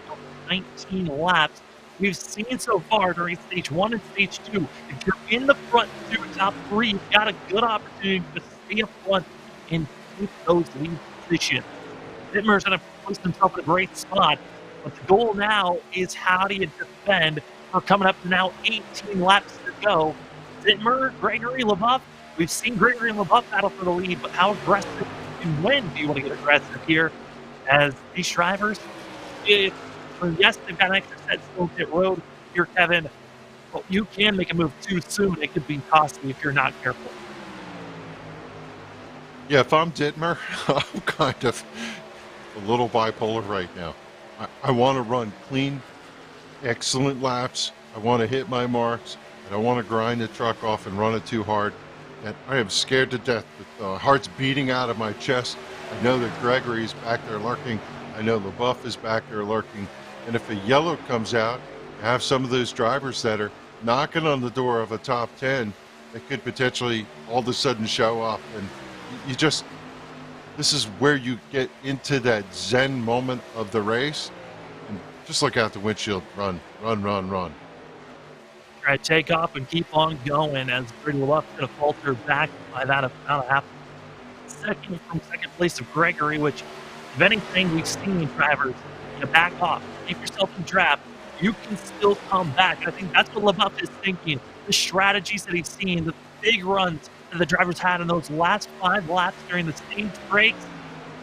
19 laps. We've seen so far during stage 1 and stage 2, if you're in the front 2, top 3, you've got a good opportunity to stay up front and keep those lead positions. Dittmer's going to place himself in a great spot, but the goal now is how do you defend. We're coming up to now 18 laps to go. Dittmer, Gregory, LaBeouf. We've seen Gregory and LaBeouf battle for the lead, but how aggressive and when do you want to get aggressive here? As these drivers, yes, they've got an extra set still pit road here, Kevin, but you can make a move too soon. It could be costly if you're not careful. Yeah, if I'm Dittmer, I'm kind of a little bipolar right now. I want to run clean, excellent laps. I want to hit my marks. I don't want to grind the truck off and run it too hard. And I am scared to death. The heart's beating out of my chest. I know that Gregory's back there lurking. I know LaBeouf is back there lurking. And if a yellow comes out, you have some of those drivers that are knocking on the door of a top 10 that could potentially all of a sudden show up. And you just, this is where you get into that zen moment of the race. And just look out the windshield, run, run, run, run. Try to take off and keep on going as Brady LaBeouf going to falter back by that about a half second from second place of Gregory, which, if anything, we've seen drivers back off, keep yourself in draft. You can still come back. And I think that's what LaBeouf is thinking. The strategies that he's seen, the big runs that the drivers had in those last 5 laps during the stage breaks,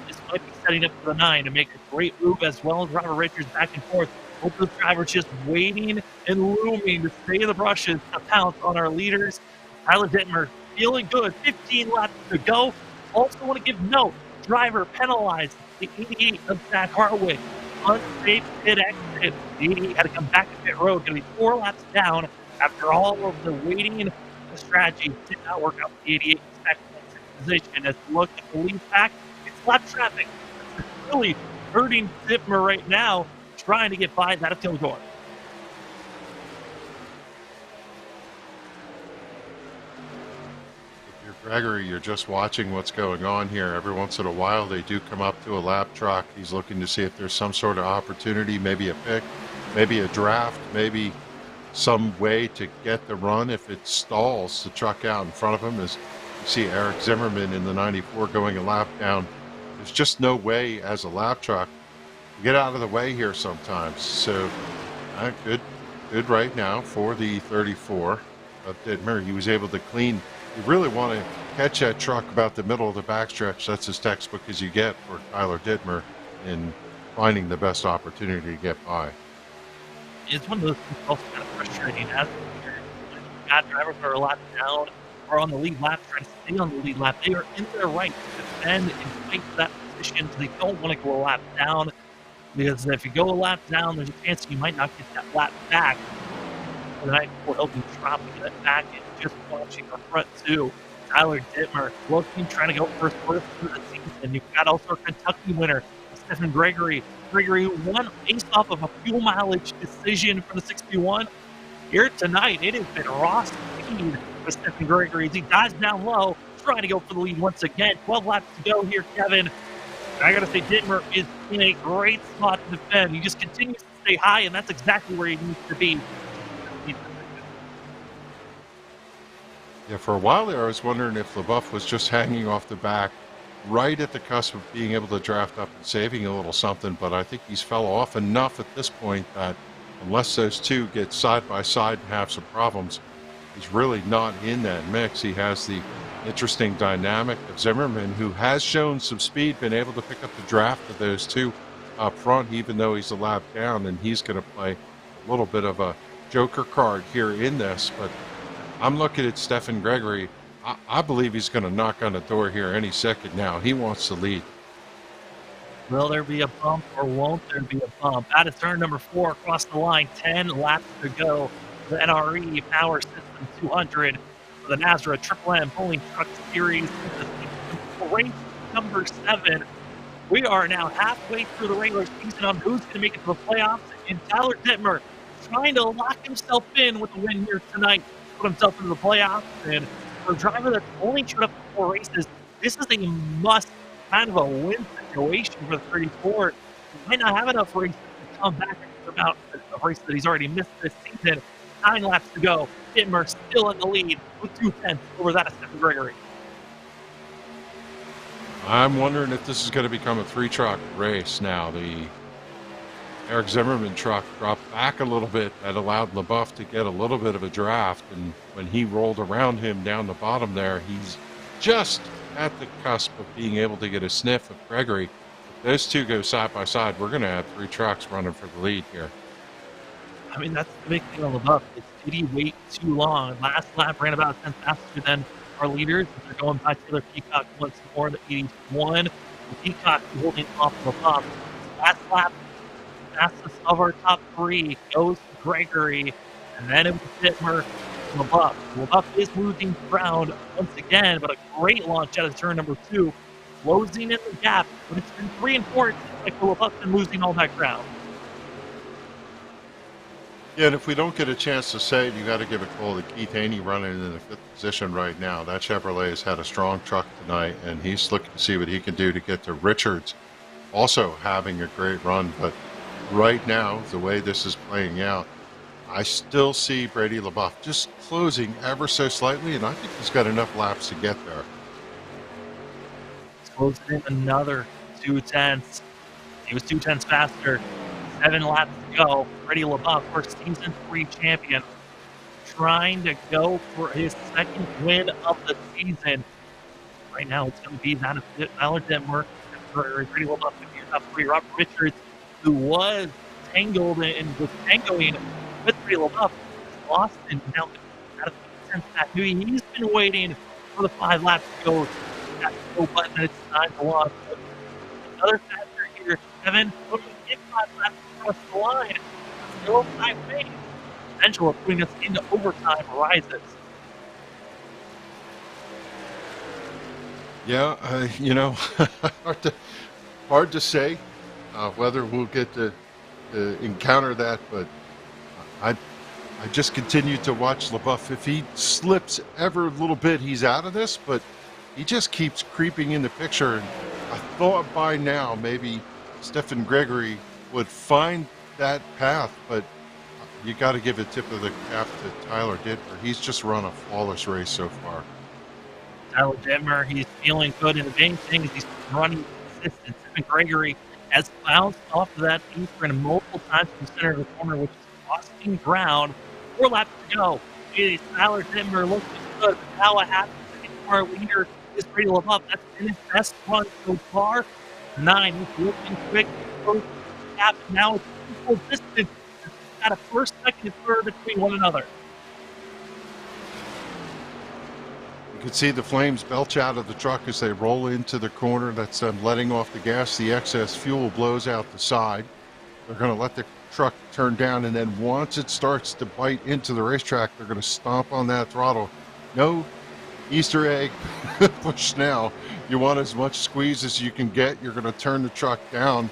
this might be setting up for the 9 to make a great move, as well as Robert Richards back and forth. Both the drivers just waiting and looming to stay in the brushes to pounce on our leaders. Tyler Dittmer feeling good. 15 laps to go. Also want to give note, driver penalized the 88 of Zach Hartwig. Unsafe pit exit. The 88 had to come back to pit road. Going to be 4 laps down after all of the waiting. The strategy did not work out for the 88 in second position. As we look at the lead pack, it's lap traffic. It's really hurting Dittmer right now, trying to get by that of Kilgore. If you're Gregory, you're just watching what's going on here. Every once in a while, they do come up to a lap truck. He's looking to see if there's some sort of opportunity, maybe a pick, maybe a draft, maybe some way to get the run. If it stalls the truck out in front of him, as you see Eric Zimmerman in the 94 going a lap down, there's just no way as a lap truck to get out of the way here sometimes. So good right now for the 34 of Dittmer. He was able to clean. You really want to catch that truck about the middle of the backstretch. That's as textbook as you get for Tyler Dittmer in finding the best opportunity to get by. It's one of those things also kind of frustrating as you've got drivers that are a lot down or on the lead lap, trying to stay on the lead lap. They are in their right to defend and fight for that position, so they don't want to go a lap down, because if you go a lap down, there's a chance you might not get that lap back. Tonight, we're hoping dropping that back and just watching our front 2. Tyler Dittmer looking, trying to go first of the season. You've got also a Kentucky winner, Stephen Gregory. Gregory, who won based off of a fuel mileage decision for the 61. Here tonight, it has been raw speed for Stephen Gregory as he dives down low, trying to go for the lead once again. 12 laps to go here, Kevin. I got to say, Dittmer is in a great spot to defend. He just continues to stay high, and that's exactly where he needs to be. Yeah, for a while there, I was wondering if LaBeouf was just hanging off the back right at the cusp of being able to draft up and saving a little something, but I think he's fell off enough at this point that unless those two get side by side and have some problems, he's really not in that mix. He has the interesting dynamic of Zimmerman, who has shown some speed, been able to pick up the draft of those two up front, even though he's a lap down, and he's going to play a little bit of a joker card here in this. But I'm looking at Stephen Gregory. I believe he's going to knock on the door here any second now. He wants to lead. Will there be a bump or won't there be a bump? Out of turn number 4, across the line, 10 laps to go. The NRE Power System 200 for the NASRA Triple M Pulling Truck Series. Race number 7. We are now halfway through the regular season on who's going to make it to the playoffs. And Tyler Dittmer trying to lock himself in with a win here tonight, put himself into the playoffs. And for a driver that's only showed up for 4 races, this is a must kind of a win situation for the 34. He might not have enough races to come back about a race that he's already missed this season. 9 laps to go. Dittmer still in the lead with 2/10 over that of Stephen Gregory. I'm wondering if this is going to become a 3-truck race now. The Eric Zimmerman truck dropped back a little bit. That allowed LaBeouf to get a little bit of a draft, and when he rolled around him down the bottom there, he's just at the cusp of being able to get a sniff of Gregory. If those two go side by side, we're going to have 3 trucks running for the lead here. I mean, that's the big thing on LaBeouf. Did he wait too long? Last lap ran about 10 faster than our leaders. They're going by Taylor Peacock once more, the 81. Peacock holding off LaBeouf. Last lap, fastest of our top 3 goes to Gregory, and then it was Dittmer. LaBeouf. LaBeouf is losing ground once again, but a great launch out of turn number 2, closing in the gap. But it's been 3 and 4. It's like LaBeouf's been losing all that ground. Yeah, and if we don't get a chance to say it, you got to give a call to Keith Haney running in the 5th position right now. That Chevrolet has had a strong truck tonight, and he's looking to see what he can do to get to Richards. Also having a great run, but right now, the way this is playing out, I still see Brady LaBeouf just closing ever so slightly, and I think he's got enough laps to get there. He's closing in another 2/10. He was 2/10 faster. 7 laps to go. Brady LaBeouf, first season 3 champion, trying to go for his 2nd win of the season. Right now, it's going to be that of Tyler Dittmer, Brady LaBeouf, top 3. Robert Richards, who was tangled and was tangoing with Brady LaBeouf, lost and now out of the 10th lap. He's been waiting for the 5 laps to go. That go button, and it's time to launch. Another factor here, Kevin, looking at 5 laps across the line. Still 5 lanes. Potential of putting us into overtime rises. Yeah, you know, hard to say whether we'll get to encounter that, but I just continue to watch LaBeouf. If he slips ever a little bit, he's out of this, but he just keeps creeping in the picture. And I thought by now maybe Stephen Gregory would find that path, but you got to give a tip of the cap to Tyler Dittmer. He's just run a flawless race so far. Tyler Dittmer, he's feeling good, and the main thing is he's running consistent. Stephen Gregory has bounced off of that apron multiple times from the center of the corner, which is costing ground. 4 laps to go. It is Tyler Dittmer looking good. But now what happens to our leader is Brady LaBeouf. That's been his best run so far. 9, he's looking quick. Now it's equal distance at a first, second, and third between one another. You can see the flames belch out of the truck as they roll into the corner. That's them letting off the gas. The excess fuel blows out the side. They're going to let the truck turn down, and then once it starts to bite into the racetrack, they're going to stomp on that throttle. No Easter egg push now. You want as much squeeze as you can get. You're going to turn the truck down,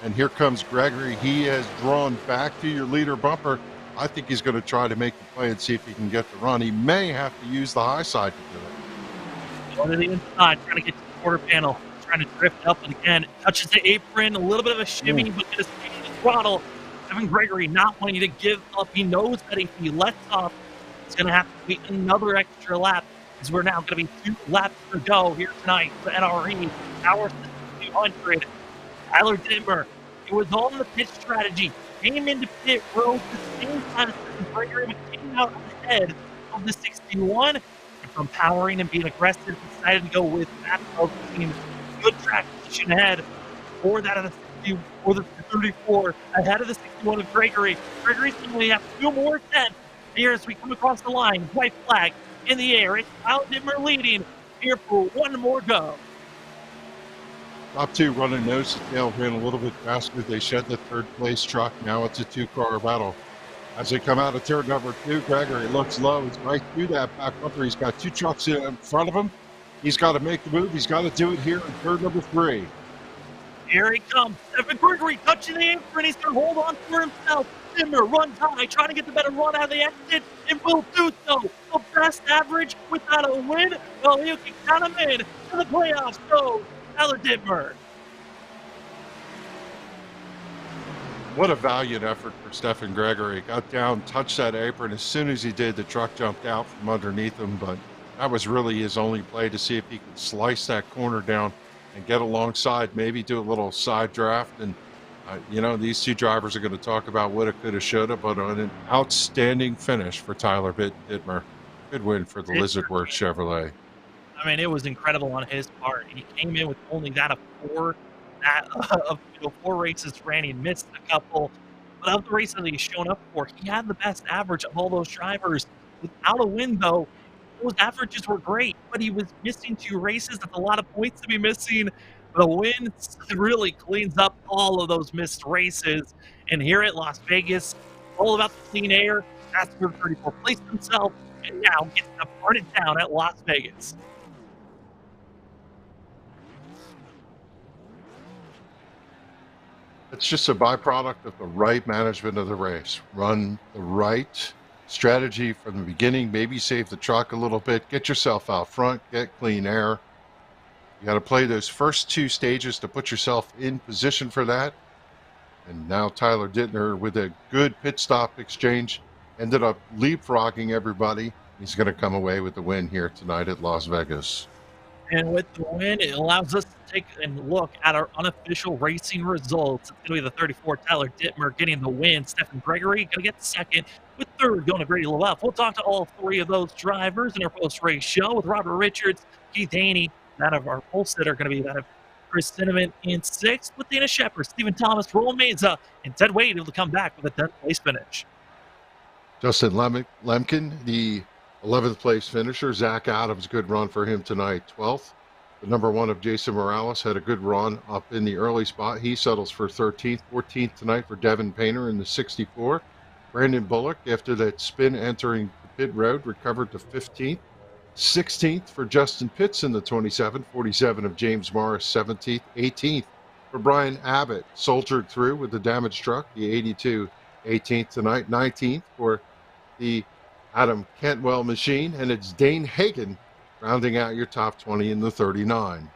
and here comes Gregory. He has drawn back to your leader bumper. I think he's going to try to make the play and see if he can get the run. He may have to use the high side to do it. Going to the inside, trying to get to the quarter panel. trying to drift up, and again, touches the apron, a little bit of a shimmy, but gonna stay in the throttle. Evan Gregory not wanting to give up. He knows that if he lets up, it's gonna have to be another extra lap, as we're now gonna be 2 laps to go here tonight for NRE Power System 200. Tyler Dittmer, it was all in the pit strategy. Came into pit road the same time as Evan Gregory, but came out ahead of the 61. And from powering and being aggressive, decided to go with that of the team. Good track position ahead for that of the 60 or the 34 ahead of the 61 of Gregory. Gregory's going to have 2 more attempts here as we come across the line. White flag in the air. It's Tyler Dittmer leading here for 1 more go. Top 2 running nose to tail, ran a little bit faster. They shed the 3rd place truck. Now it's a 2-car battle. As they come out of turn number 2, Gregory looks low. He's right through that back bumper. He's got 2 trucks in front of him. He's got to make the move. He's got to do it here in turn number 3. Here he comes. Evan Gregory touching the apron. He's going to hold on for himself. Dittmer runs high, trying to get the better run out of the exit, and will do so. The best average without a win. Well, you can count him in to the playoffs. So, Tyler Dittmer. What a valiant effort for Stephen Gregory. Got down, touched that apron. As soon as he did, the truck jumped out from underneath him, but that was really his only play to see if he could slice that corner down and get alongside, maybe do a little side draft. And, these 2 drivers are going to talk about woulda, coulda, shoulda, but on an outstanding finish for Tyler Dittmer. Good win for the Lizardworks Chevrolet. I mean, it was incredible on his part. He came in with only that of 4 4 races ran. He missed a couple, but of the races that he's shown up for, he had the best average of all those drivers. Without a win, though, those averages were great, but he was missing 2 races. That's a lot of points to be missing. But a win really cleans up all of those missed races. And here at Las Vegas, all about the clean air. That's where 34 placed himself, and now gets to burn it down at Las Vegas. It's just a byproduct of the right management of the race. Run the right strategy from the beginning. Maybe save the truck a little bit. Get yourself out front. Get clean air. You got to play those first 2 stages to put yourself in position for that. And now Tyler Dittmer, with a good pit stop exchange, ended up leapfrogging everybody. He's going to come away with the win here tonight at Las Vegas. And with the win, it allows us to take a look at our unofficial racing results. It's going to be the 34 Tyler Dittmer getting the win. Stephen Gregory going to get the second, with 3rd going to Grady LaBeouf. We'll talk to all 3 of those drivers in our post-race show with Robert Richards, Keith Haney. That of our pole sitter going to be that of Chris Cinnamon in 6th, with Dana Shepard, Stephen Thomas, Roland Meza, and Ted Wade able to come back with a 10th place finish. Justin Lemkin, the 11th place finisher. Zach Adams, good run for him tonight. 12th. The number 1 of Jason Morales had a good run up in the early spot. He settles for 13th. 14th tonight for Devin Painter in the 64. Brandon Bullock, after that spin entering the pit road, recovered to 15th. 16th for Justin Pitts in the 27. 47 of James Morris, 17th. 18th for Brian Abbott, soldiered through with the damaged truck, the 82. 18th tonight. 19th for the Adam Cantwell machine, and it's Dane Hagen rounding out your top 20 in the 39.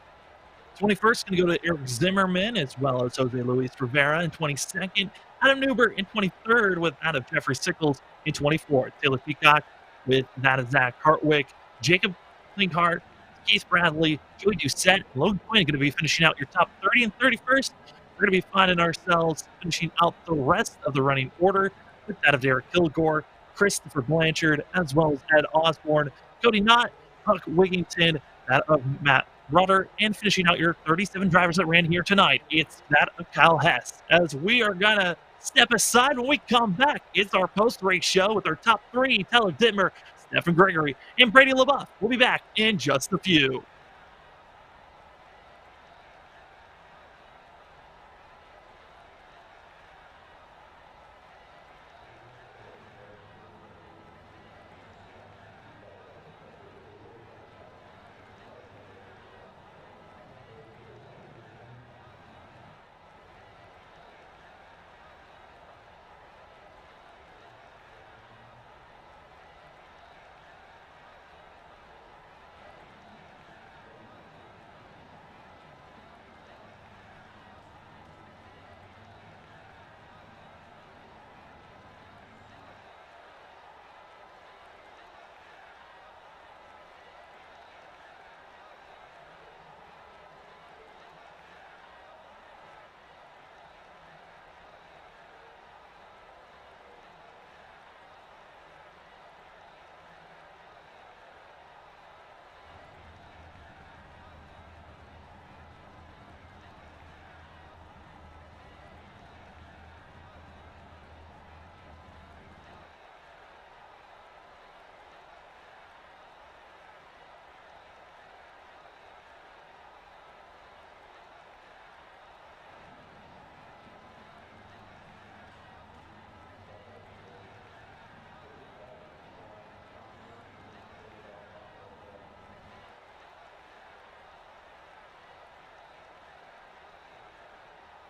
21st going to go to Eric Zimmerman, as well as Jose Luis Rivera in 22nd. Adam Newbert in 23rd, with that of Jeffrey Sickles in 24th. Taylor Peacock with that of Zach Hartwick. Jacob Klinkhart, Keith Bradley, Joey Doucette, Logan Quinn going to be finishing out your top 30 and 31st. We're going to be finding ourselves finishing out the rest of the running order with that of Derek Kilgore, Christopher Blanchard, as well as Ed Osborne, Cody Knott, Huck Wigington, that of Matt Rudder, and finishing out your 37 drivers that ran here tonight, it's that of Kyle Hess. As we are going to step aside when we come back, it's our post-race show with our top 3, Tyler Dittmer, Stephen Gregory, and Brady LaBeouf. We'll be back in just a few.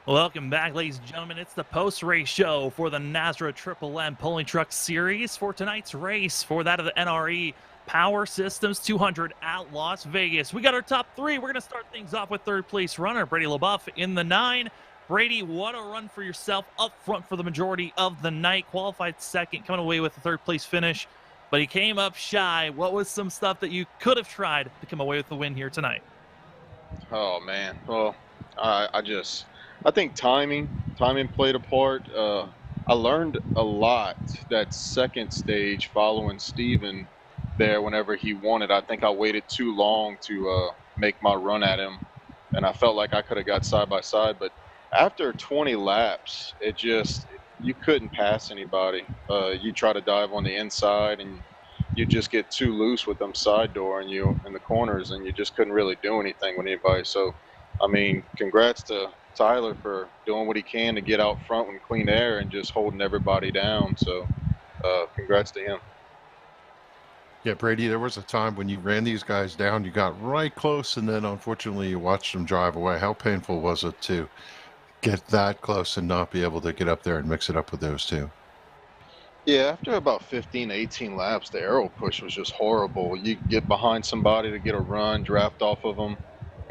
Welcome back, ladies and gentlemen. It's the post-race show for the NASRA Triple M Pulling Truck Series for tonight's race for that of the NRE Power Systems 200 at Las Vegas. We got our top three. We're going to start things off with third place runner Brady LaBeouf in the 9. Brady, what a run for yourself up front for the majority of the night. Qualified second, coming away with a third place finish, but he came up shy. What was some stuff that you could have tried to come away with the win here tonight? Oh man, well, I think timing played a part. I learned a lot that second stage following Steven there whenever he won it. I think I waited too long to make my run at him, and I felt like I could have got side by side. But after 20 laps, you couldn't pass anybody. You try to dive on the inside, and you just get too loose with them side door and you in the corners, and you just couldn't really do anything with anybody. So, I mean, congrats to Tyler for doing what he can to get out front with clean air and just holding everybody down. So, congrats to him. Yeah, Brady, there was a time when you ran these guys down, you got right close, and then unfortunately you watched them drive away. How painful was it to get that close and not be able to get up there and mix it up with those two? Yeah, after about 15, 18 laps, the aero push was just horrible. You get behind somebody to get a run, draft off of them,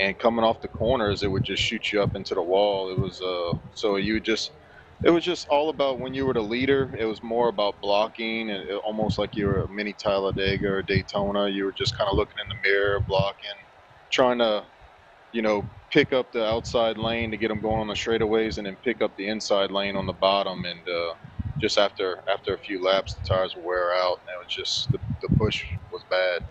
and coming off the corners, it would just shoot you up into the wall. It was it was just all about when you were the leader. It was more about blocking, and almost like you were a mini Talladega or Daytona. You were just kind of looking in the mirror, blocking, trying to, pick up the outside lane to get them going on the straightaways, and then pick up the inside lane on the bottom. And just after a few laps, the tires would wear out, and it was just the push was bad.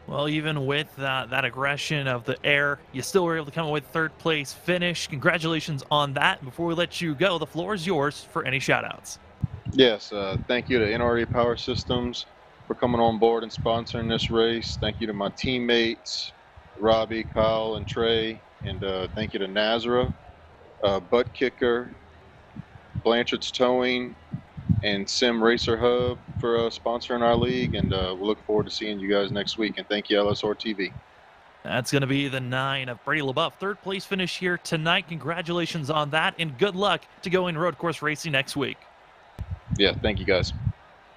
Well, even with that aggression of the air, you still were able to come away with third place finish. Congratulations on that. Before we let you go, the floor is yours for any shout-outs. Yes, thank you to NRE Power Systems for coming on board and sponsoring this race. Thank you to my teammates, Robbie, Kyle, and Trey. And thank you to NASRA, Butt Kicker, Blanchard's Towing, and Sim Racer Hub for sponsoring our league. And we'll look forward to seeing you guys next week. And thank you, LSRTV. That's going to be the 9 of Brady LaBeouf. Third place finish here tonight. Congratulations on that, and good luck to going road course racing next week. Yeah, thank you, guys.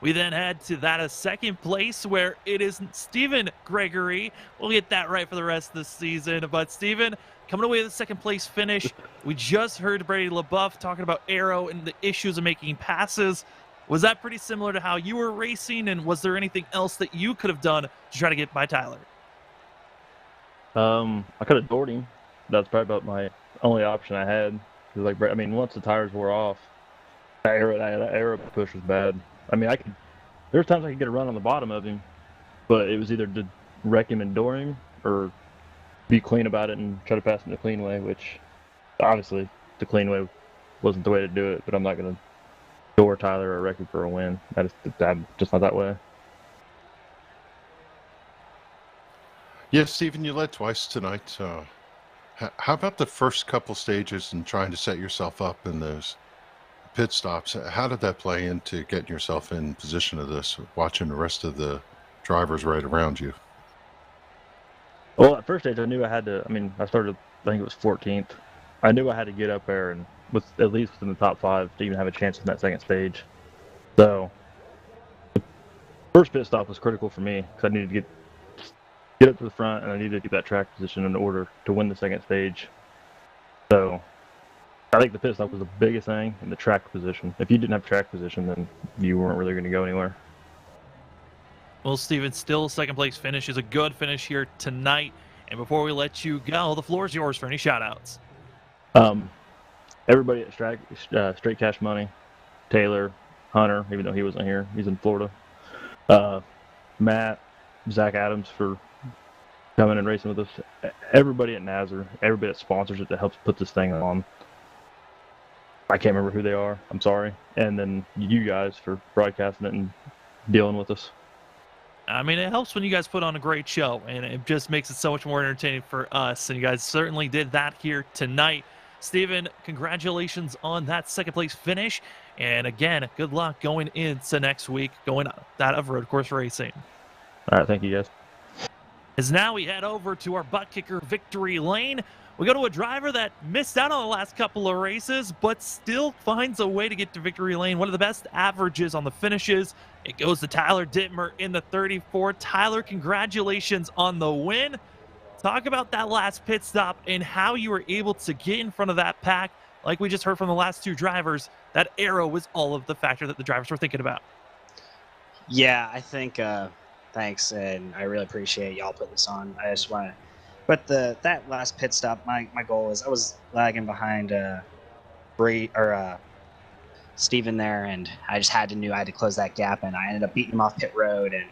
We then head to that of second place, where it is Stephen Gregory. We'll get that right for the rest of the season. But Stephen, coming away with the second place finish, we just heard Brady LaBeouf talking about aero and the issues of making passes. Was that pretty similar to how you were racing, and was there anything else that you could have done to try to get by Tyler? I could have doored him. That's probably about my only option I had. Cause once the tires wore off, that aero push was bad. I mean, there's times I could get a run on the bottom of him, but it was either to wreck him and door him, or be clean about it and try to pass him the clean way, which obviously the clean way wasn't the way to do it, but I'm not going to door Tyler or wreck him for a win. I'm just not that way. Yes, Stephen, you led twice tonight. How about the first couple stages and trying to set yourself up in those pit stops? How did that play into getting yourself in position of this, watching the rest of the drivers right around you? Well, at first stage, I knew I had to. I started, I think it was 14th. I knew I had to get up there and at least within the top 5 to even have a chance in that second stage. So, the first pit stop was critical for me because I needed to get up to the front, and I needed to get that track position in order to win the second stage. So, I think the pit stop was the biggest thing, and the track position. If you didn't have track position, then you weren't really going to go anywhere. Well, Steven, still second place finish is a good finish here tonight. And before we let you go, the floor is yours for any shout-outs. Everybody at Straight Cash Money, Taylor, Hunter, even though he wasn't here, he's in Florida. Matt, Zach Adams for coming and racing with us. Everybody at NASRA, everybody that sponsors it, that helps put this thing on. I can't remember who they are. I'm sorry. And then you guys for broadcasting it and dealing with us. I mean, it helps when you guys put on a great show, and it just makes it so much more entertaining for us. And you guys certainly did that here tonight. Steven, congratulations on that second place finish. And again, good luck going into next week, going that of road course racing. All right, thank you guys. As now we head over to our butt kicker victory lane, We go to a driver that missed out on the last couple of races, but still finds a way to get to victory lane. One of the best averages on the finishes. It goes to Tyler Dittmer in the 34. Tyler, congratulations on the win. Talk about that last pit stop and how you were able to get in front of that pack. Like we just heard from the last two drivers, that arrow was all of the factor that the drivers were thinking about. Yeah, I think, thanks, and I really appreciate y'all putting this on. I just want to, but that last pit stop, my goal was I was lagging behind Steven there, and I just knew I had to close that gap, and I ended up beating him off pit road. And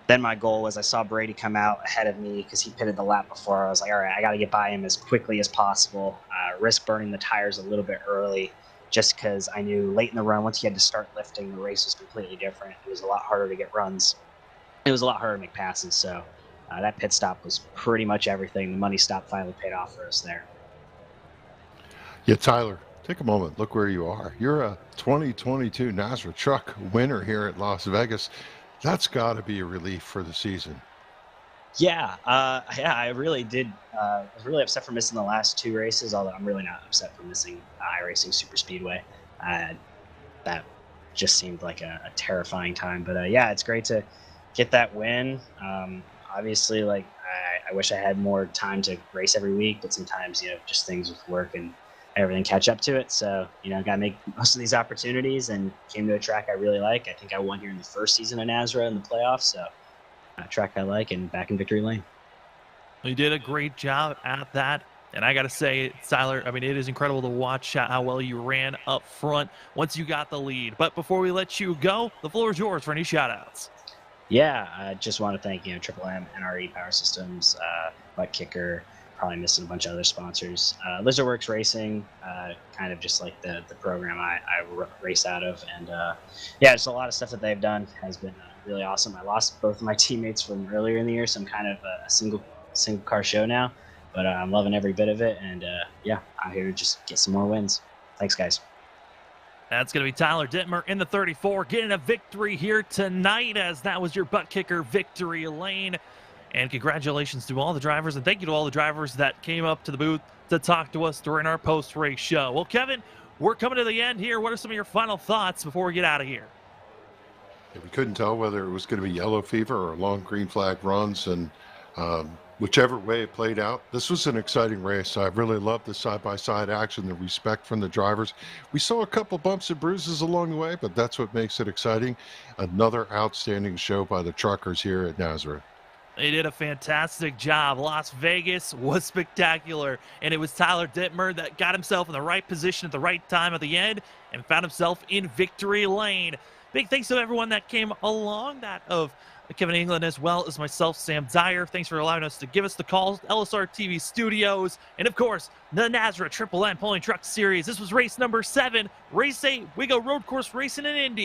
then my goal was I saw Brady come out ahead of me because he pitted the lap before. I was like, all right, I got to get by him as quickly as possible, risk burning the tires a little bit early, just because I knew late in the run, once he had to start lifting, the race was completely different. It was a lot harder to get runs. It was a lot harder to make passes, so that pit stop was pretty much everything. The money stop finally paid off for us there. Yeah, Tyler, take a moment. Look where you are. You're a 2022 NASRA truck winner here at Las Vegas. That's got to be a relief for the season. Yeah, I really did. I was really upset for missing the last two races, although I'm really not upset for missing iRacing Super Speedway. That just seemed like a terrifying time. But yeah, it's great to get that win. Obviously, like I wish I had more time to race every week, but sometimes, just things with work and everything catch up to it. So, gotta make most of these opportunities, and came to a track I really like. I think I won here in the first season of NASRA in the playoffs. So a track I like, and back in victory lane. You did a great job at that. And I got to say, Tyler, I mean, it is incredible to watch how well you ran up front once you got the lead. But before we let you go, the floor is yours for any shout-outs. Yeah, I just want to thank, Triple M, NRE Power Systems, Butt Kicker, probably missing a bunch of other sponsors. Lizardworks Racing, kind of just like the program I race out of. And yeah, just a lot of stuff that they've done has been really awesome. I lost both of my teammates from earlier in the year, so I'm kind of a single car show now. But I'm loving every bit of it, and yeah, I'm here to just get some more wins. Thanks, guys. That's going to be Tyler Dittmer in the 34, getting a victory here tonight, as that was your butt kicker victory lane. And congratulations to all the drivers, and thank you to all the drivers that came up to the booth to talk to us during our post-race show. Well, Kevin, we're coming to the end here. What are some of your final thoughts before we get out of here? Yeah, we couldn't tell whether it was going to be yellow fever or long green flag runs, and whichever way it played out, this was an exciting race. I really loved the side-by-side action, the respect from the drivers. We saw a couple bumps and bruises along the way, but that's what makes it exciting. Another outstanding show by the truckers here at NASRA. They did a fantastic job. Las Vegas was spectacular, and it was Tyler Dittmer that got himself in the right position at the right time at the end and found himself in victory lane. Big thanks to everyone that came along, that of Kevin England, as well as myself, Sam Dyer. Thanks for allowing us to give us the calls, LSRTV Studios, and of course, the NASRA Triple M Pulling Truck Series. This was race number 7. Race 8, we go road course racing in Indy.